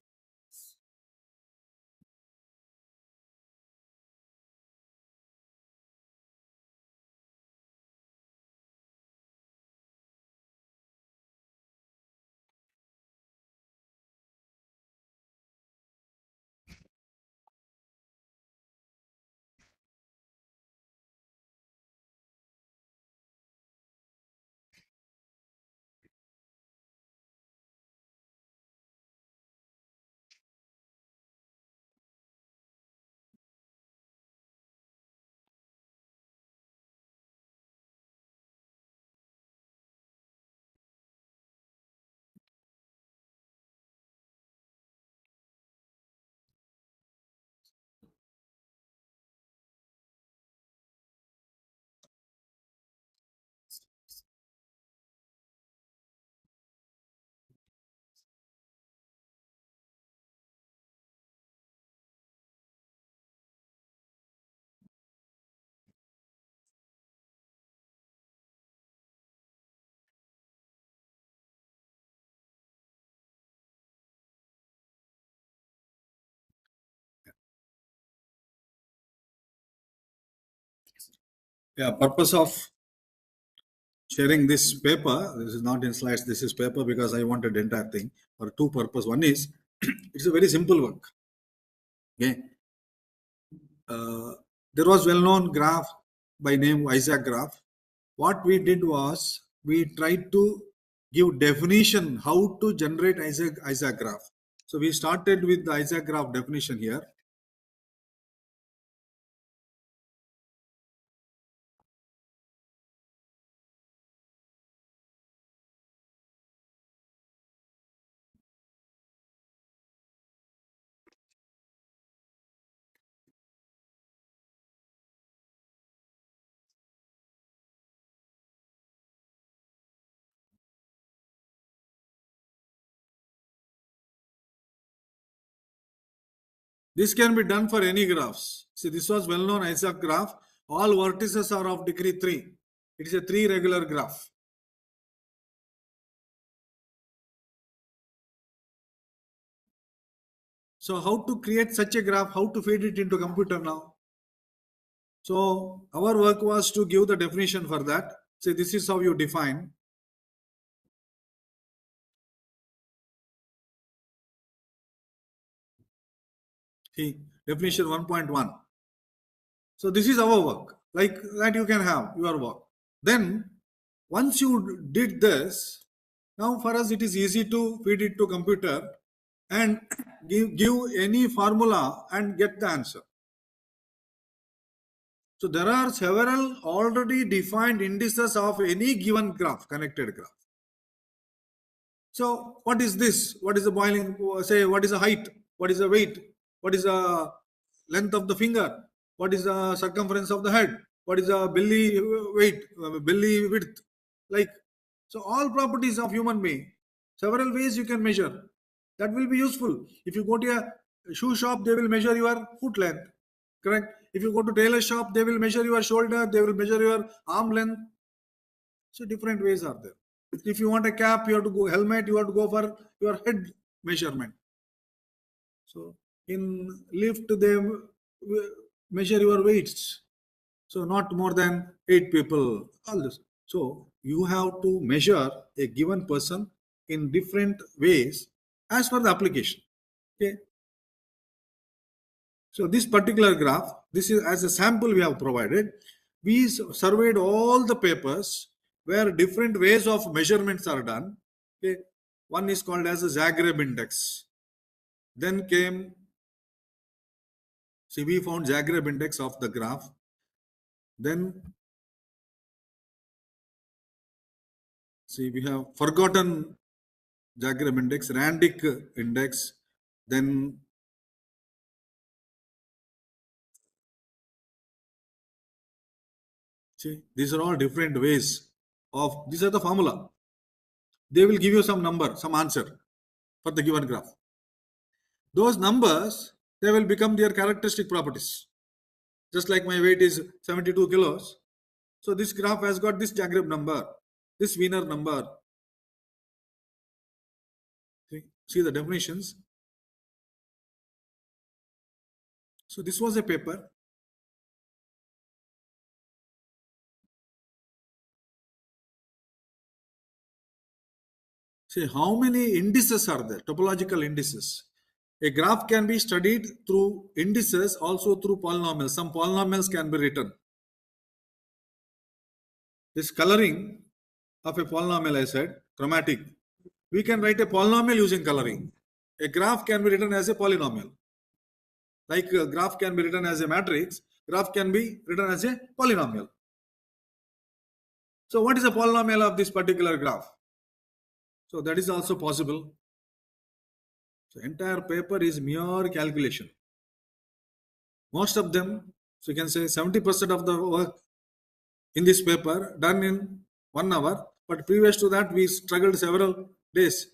Yeah, purpose of sharing this paper, this is not in slides, this is paper because I wanted the entire thing for two purpose. One is, it's a very simple work. Okay. There was well-known graph by name Isaac graph. What we did was we tried to give definition how to generate Isaac graph. So we started with the Isaac graph definition here. This can be done for any graphs. See, this was well-known Isaac graph. All vertices are of degree 3. It is a 3 regular graph. So how to create such a graph, how to feed it into computer now? So our work was to give the definition for that. So this is how you define. See, definition 1.1. So this is our work. Like that you can have your work. Then once you did this, now for us it is easy to feed it to computer and give any formula and get the answer. So there are several already defined indices of any given graph, connected graph. So what is this? What is the boiling? Say what is the height? What is the weight? What is the length of the finger? What is the circumference of the head? What is the belly weight, belly width? Like, so all properties of human being, several ways you can measure. That will be useful. If you go to a shoe shop, they will measure your foot length. Correct? If you go to tailor shop, they will measure your shoulder, they will measure your arm length. So different ways are there. If you want a cap, you have to go helmet, you have to go for your head measurement. So in lift, they measure your weights. So not more than 8 people, all this. So you have to measure a given person in different ways as per the application. Okay. So this particular graph, this is as a sample we have provided. We surveyed all the papers where different ways of measurements are done. Okay. One is called as the Zagreb index. Then came, see, we found Zagreb index of the graph. Then, see, we have forgotten Zagreb index, Randic index. Then, see, these are all different ways of, these are the formula. They will give you some number, some answer for the given graph. Those numbers, they will become their characteristic properties. Just like my weight is 72 kilos. So this graph has got this Zagreb number, this Wiener number. See the definitions. So this was a paper. See how many indices are there, topological indices. A graph can be studied through indices, also through polynomials. Some polynomials can be written. This coloring of a polynomial, I said, chromatic. We can write a polynomial using coloring. A graph can be written as a polynomial. Like a graph can be written as a matrix, graph can be written as a polynomial. So what is the polynomial of this particular graph? So that is also possible. So entire paper is mere calculation. Most of them, so you can say 70% of the work in this paper done in 1 hour, but previous to that we struggled several days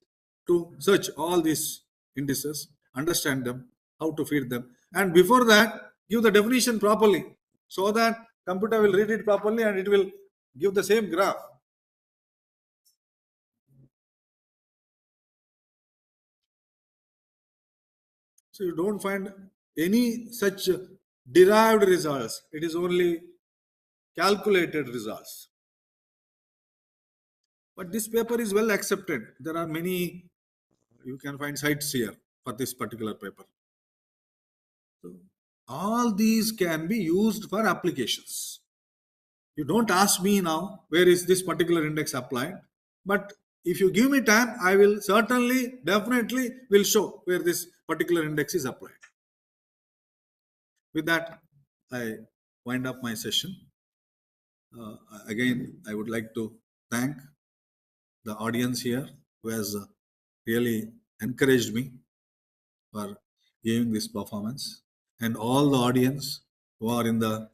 to search all these indices, understand them, how to feed them, and before that give the definition properly so that computer will read it properly and it will give the same graph. So you don't find any such derived results. It is only calculated results. But this paper is well accepted. There are many, you can find sites here for this particular paper. So all these can be used for applications. You don't ask me now where is this particular index applied, but if you give me time, I will certainly, definitely will show where this particular index is applied. With that, I wind up my session. Again, I would like to thank the audience here who has really encouraged me for giving this performance, and all the audience who are in the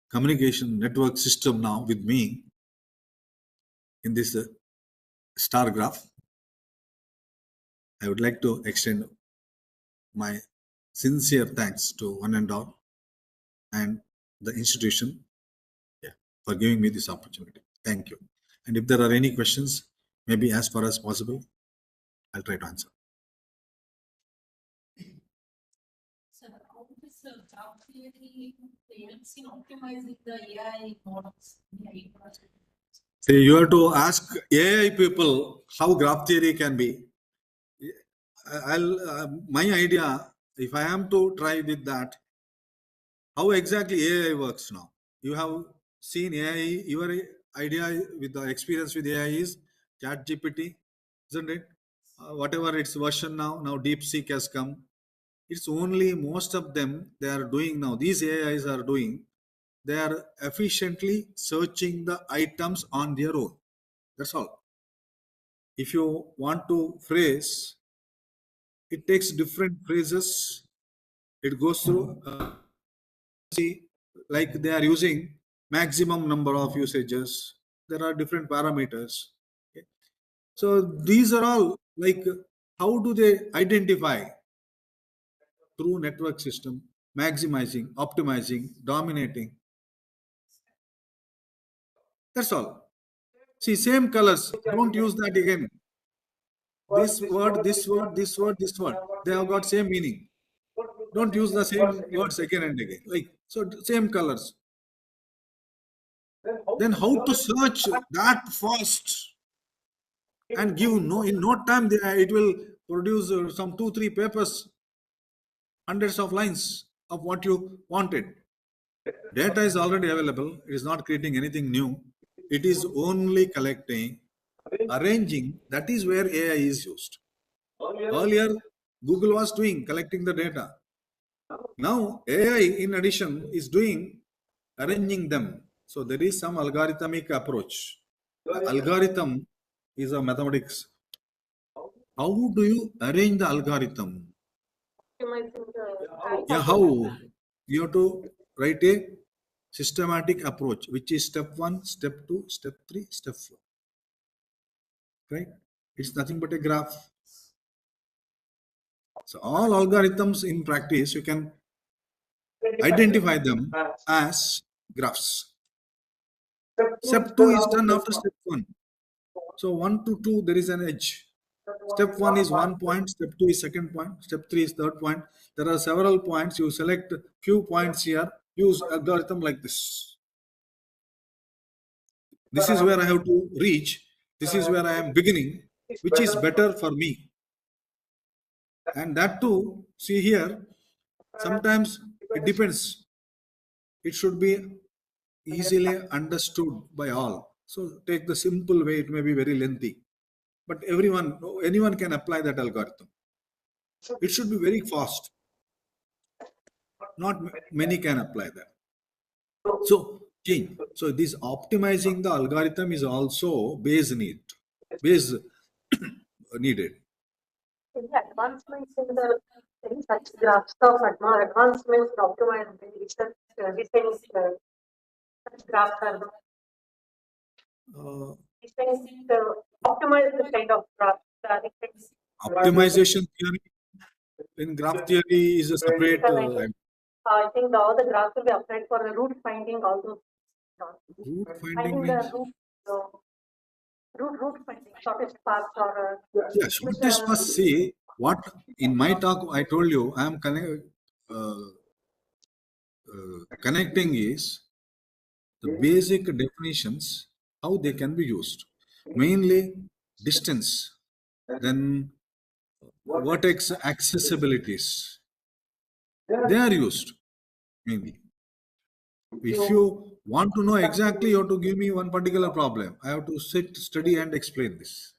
communication network system now with me in this star graph. I would like to extend my sincere thanks to one and all, and the institution for giving me this opportunity. Thank you. And if there are any questions, maybe as far as possible, I'll try to answer. So how is graph theory helps in optimizing the AI models? See, you have to ask AI people how graph theory can be. My idea, if I am to try with that, how exactly AI works now. You have seen AI, your idea with the experience with AI is ChatGPT, isn't it? Whatever its version now DeepSeek has come. It's only most of them they are doing now. These AIs are doing, they are efficiently searching the items on their own. That's all. If you want to phrase, it takes different phrases. It goes through, see, like they are using maximum number of usages. There are different parameters. Okay. So these are all like, how do they identify through network system, maximizing, optimizing, dominating. That's all. See, same colors. Don't use that again. This word, this word, this word, this word. They have got same meaning. Don't use the same words again and again. Like, so same colors. Then how to search that fast and give in no time it will produce some 2-3 papers, hundreds of lines of what you wanted. Data is already available. It is not creating anything new. It is only collecting, arranging. That is where AI is used. Earlier, Google was doing collecting the data. Now, AI, in addition, is doing arranging them. So there is some algorithmic approach. Algorithm is a mathematics. How do you arrange the algorithm? Yeah, how? You have to write a systematic approach, which is step 1, step 2, step 3, step 4. Right? It's nothing but a graph. So all algorithms in practice, you can identify them as graphs. Step 2 is done after step 1. So 1 to 2, there is an edge. Step 1 is 1 point, step 2 is second point, step 3 is third point. There are several points. You select few points here, use algorithm like this. This is where I have to reach. This is where I am beginning, which is better for me. And that too, see here, sometimes it depends. It should be easily understood by all. So take the simple way, it may be very lengthy. But anyone can apply that algorithm. It should be very fast. Not many can apply that. So change. So this optimizing the algorithm is also base needed. Advancements in such graphs of advancements in optimizing research designing such graphs are designing optimize the kind of graphs. Optimization theory in graph theory is a separate. I think all the graphs will be applied for the root finding also. Root finding means? Root finding, shortest path or yeah, shortest path. See, what in my talk I told you, I am connecting is the basic definitions, how they can be used. Mainly distance, then vertex accessibilities. They are used mainly. If you want to know exactly, you have to give me one particular problem. I have to sit, study, and explain this.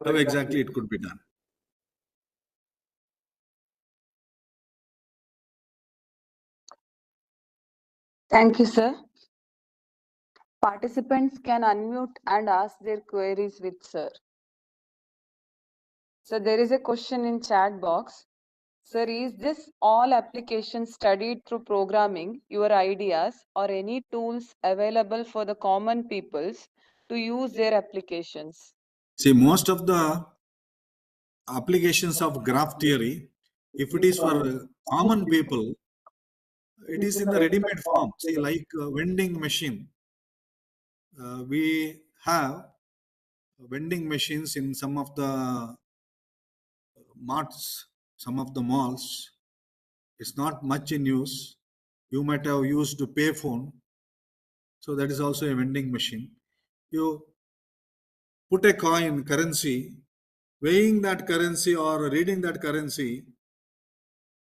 How exactly it could be done. Thank you, sir. Participants can unmute and ask their queries with sir. So there is a question in chat box. Sir, is this all applications studied through programming, your ideas or any tools available for the common peoples to use their applications? See, most of the applications of graph theory, if it is for common people, it is in the ready-made form. See, like a vending machine. We have vending machines in some of the marts, some of the malls. It's not much in use. You might have used a payphone. So that is also a vending machine. You put a coin, currency, weighing that currency or reading that currency,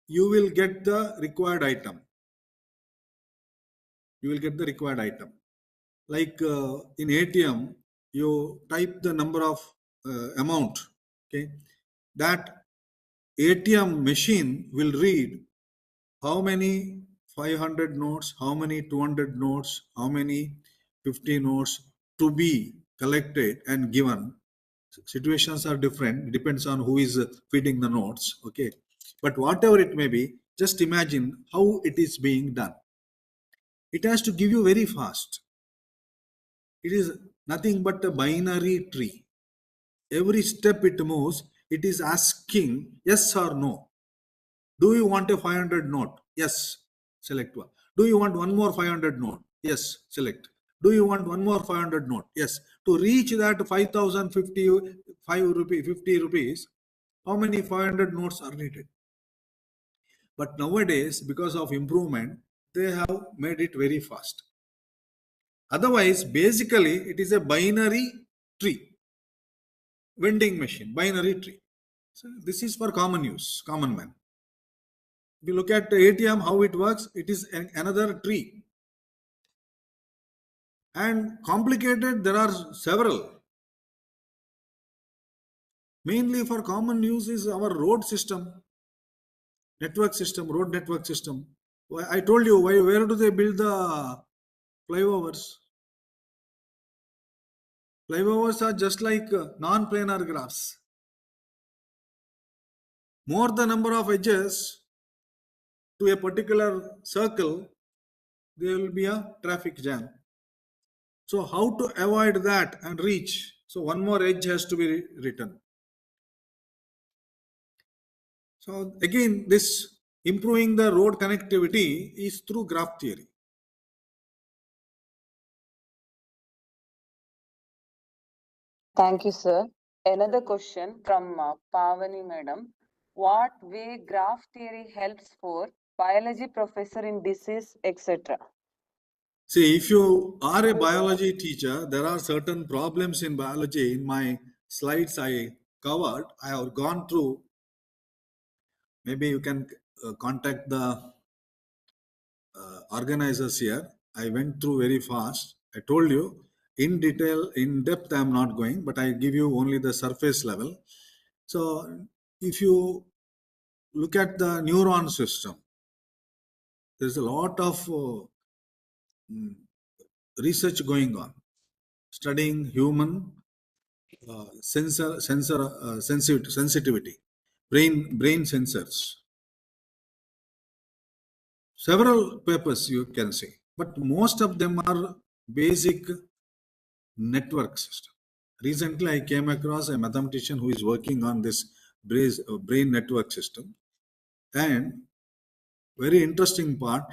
you will get the required item. You will get the required item. Like in ATM, you type the number of amount. Okay, that ATM machine will read how many 500 notes, how many 200 notes, how many 50 notes to be collected and given. Situations are different, depends on who is feeding the notes. Okay, but whatever it may be, just imagine how it is being done. It has to give you very fast. It is nothing but a binary tree. Every step it moves, it is asking yes or no. Do you want a 500 note? Yes, select one. Do you want one more 500 note? Yes, select. Do you want one more 500 note? Yes. To reach that 5,050 50 rupees, how many 500 notes are needed? But nowadays, because of improvement, they have made it very fast. Otherwise, basically, it is a binary tree. Vending machine, binary tree. So this is for common use, common man. If you look at the ATM, how it works, it is another tree. And complicated, there are several. Mainly for common use is our road system, network system, road network system. I told you, where do they build the flyovers? Flyovers are just like non-planar graphs. More the number of edges to a particular circle, there will be a traffic jam. So how to avoid that and reach? So one more edge has to be written. So again, this improving the road connectivity is through graph theory. Thank you, sir. Another question from Pavani madam. What way graph theory helps for biology professor in disease, etc.? See, if you are a biology teacher, there are certain problems in biology. In my slides I covered, I have gone through. Maybe you can contact the organizers here. I went through very fast. I told you in detail, in depth, I am not going, but I give you only the surface level. So if you look at the neuron system, there's a lot of research going on, studying human sensitivity, brain sensors. Several papers you can see, but most of them are basic network system. Recently, I came across a mathematician who is working on this brain network system, and very interesting part.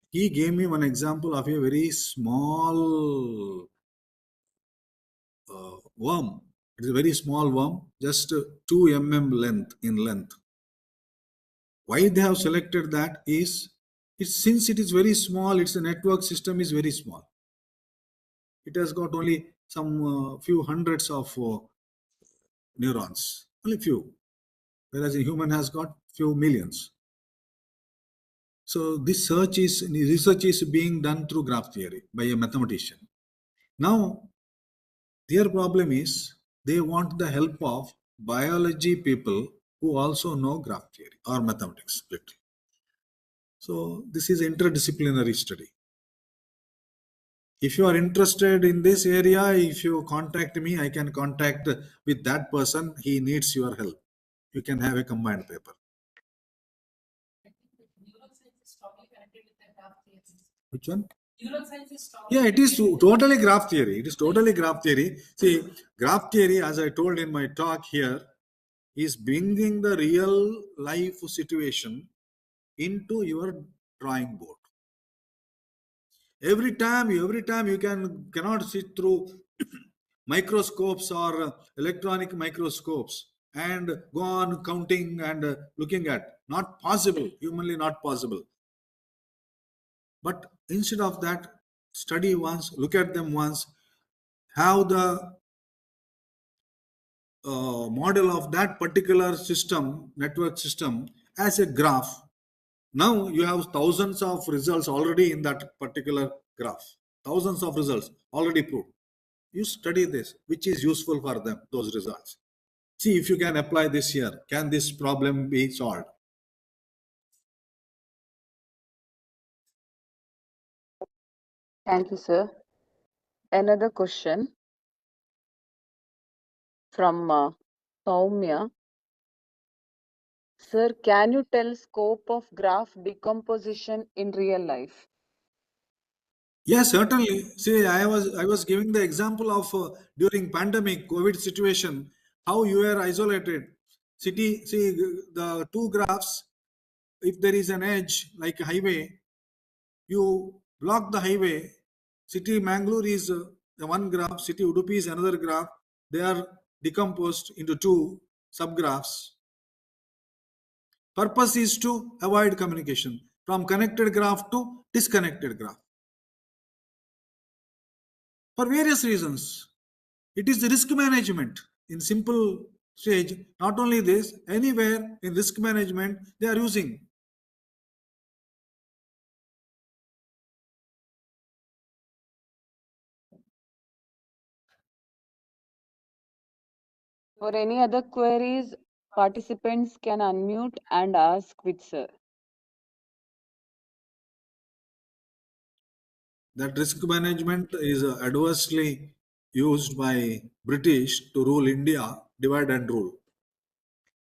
He gave me one example of a very small worm. It is a very small worm, just 2 mm length in length. Why they have selected that is since it is very small, its network system is very small. It has got only some few hundreds of neurons, only few, whereas a human has got few millions. So this research is being done through graph theory by a mathematician. Now their problem is they want the help of biology people who also know graph theory or mathematics split. So this is interdisciplinary study. If you are interested in this area, if you contact me, I can contact with that person. He needs your help. You can have a combined paper. Which one? Yeah, it is totally graph theory. It is totally graph theory. See, graph theory, as I told in my talk here, is bringing the real life situation into your drawing board. Every time you cannot sit through microscopes or electronic microscopes and go on counting and looking at. Not possible, humanly not possible. But instead of that, study once, look at them once, have the model of that particular system, network system, as a graph. Now you have thousands of results already in that particular graph. Thousands of results already proved. You study this, which is useful for them, those results. See if you can apply this here. Can this problem be solved? Thank you, sir. Another question from Soumya. Sir, can you tell scope of graph decomposition in real life? Yes, certainly. See, I was giving the example of during pandemic COVID situation, how you were isolated. See the two graphs. If there is an edge like a highway, you block the highway. City Mangalore is the one graph. City Udupi is another graph. They are decomposed into two subgraphs. Purpose is to avoid communication from connected graph to disconnected graph. For various reasons. It is the risk management in simple stage. Not only this, anywhere in risk management they are using. For any other queries, participants can unmute and ask with sir. That risk management is adversely used by British to rule India, divide and rule.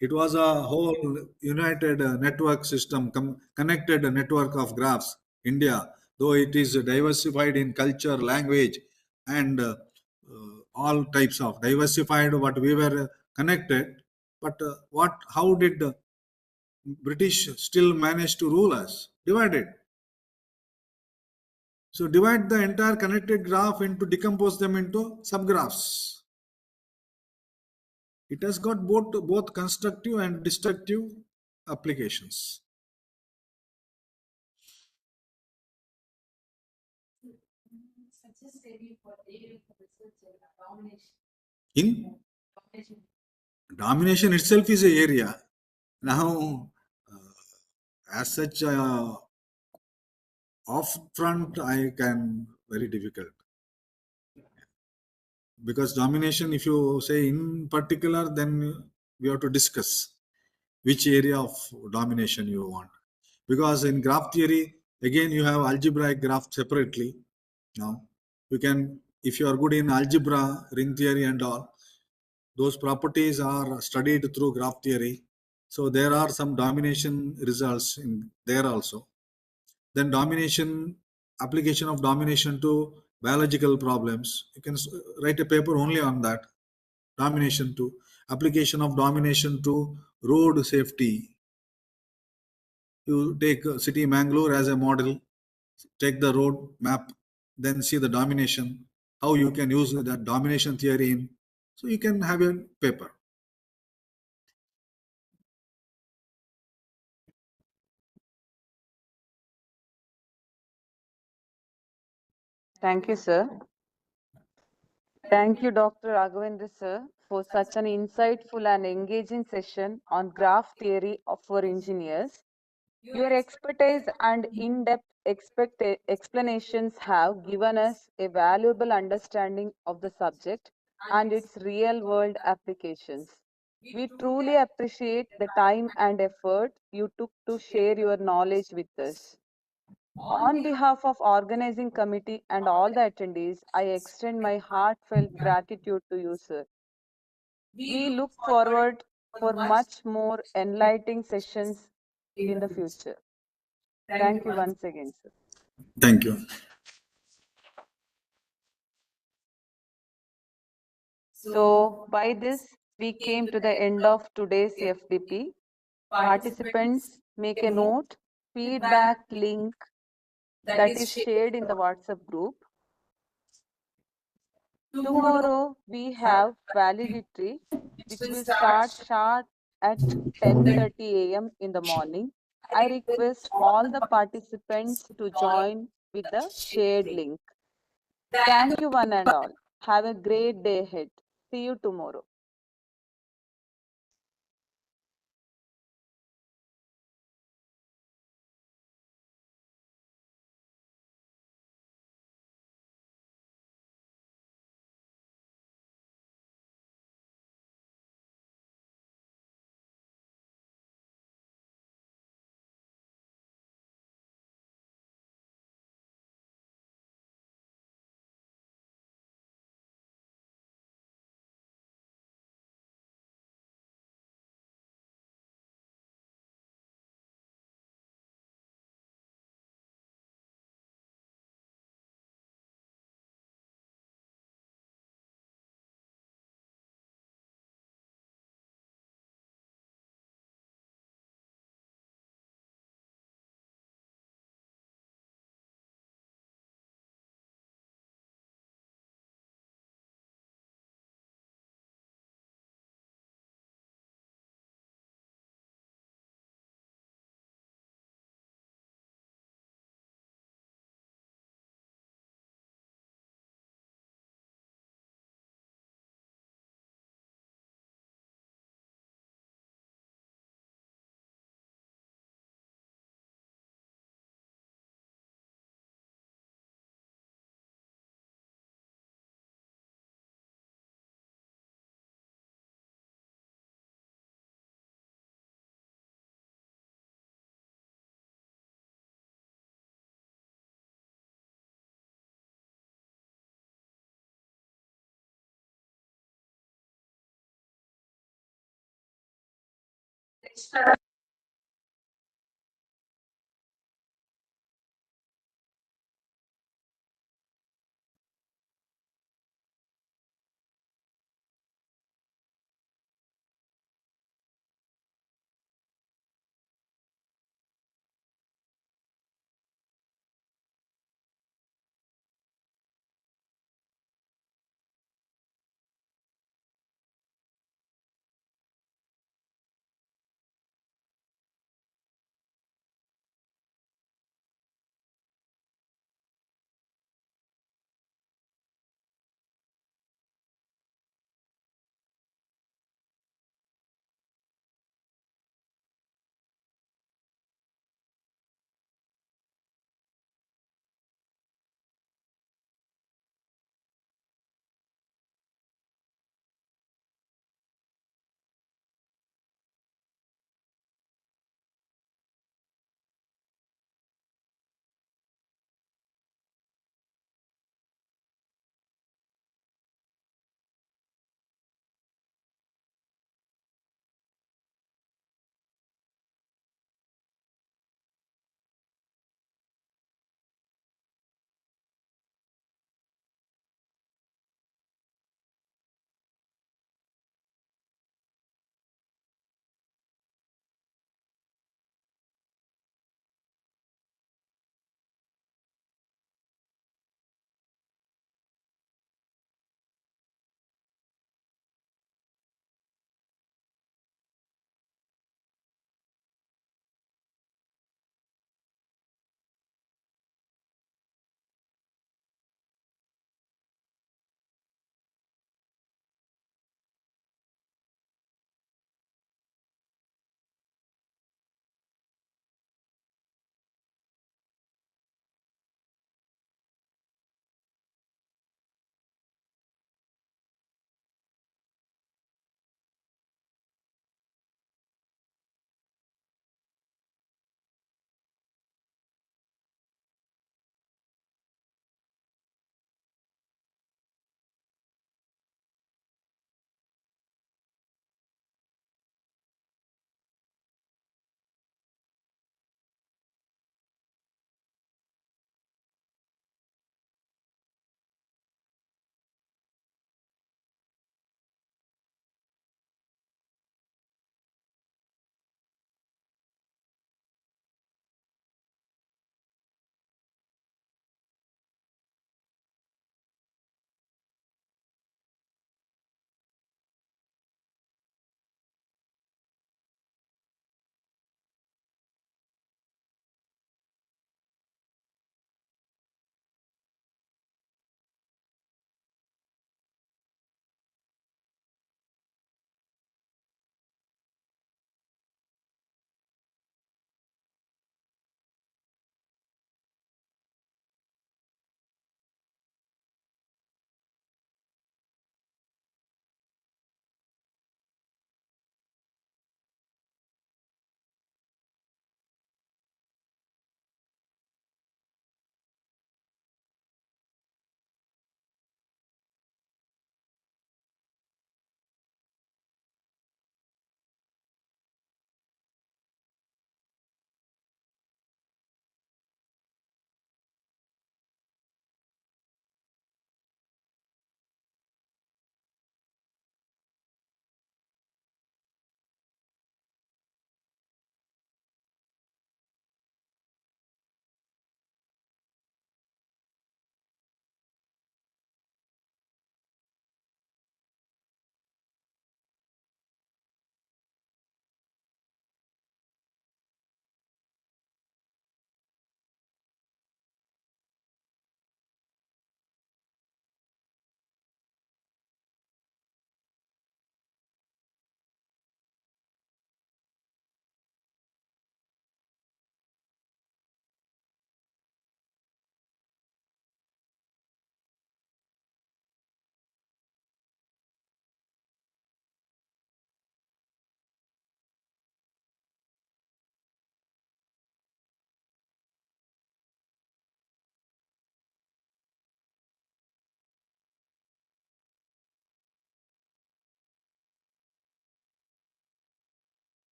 It was a whole united network system, connected network of graphs. India, though it is diversified in culture, language, and all types of diversified, what we were connected, but how did British still manage to rule us? Divided. So divide the entire connected graph into, decompose them into subgraphs. It has got both constructive and destructive applications. In domination itself is a area. Now, as such, off front, I can very difficult. Because domination, if you say in particular, then we have to discuss which area of domination you want. Because in graph theory, again, you have algebraic graph separately. Now, you can, if you are good in algebra, ring theory and all, those properties are studied through graph theory. So there are some domination results in there also. Then domination, application of domination to biological problems. You can write a paper only on that. Domination to application of domination to road safety. You take city Mangalore as a model, take the road map, then see the domination, how you can use that domination theory in. So you can have a paper. Thank you, sir. Thank you, Dr. Raghavendra, sir, for such an insightful and engaging session on graph theory for engineers. Your expertise and in-depth explanations have given us a valuable understanding of the subject and its real-world applications. We truly appreciate the time and effort you took to share your knowledge with us. On behalf of organizing committee and all the attendees, I extend my heartfelt gratitude to you, sir. We look forward for much more enlightening sessions in the future. Thank you once again, sir. Thank you. So, by this, we came to the end of today's FDP. Participants, make a note, feedback link that is shared in the WhatsApp group. Tomorrow, we have validity, which will start sharp at 10:30 a.m. in the morning. I request all the participants to join with the shared link. Thank you, one and all. Have a great day ahead. See you tomorrow.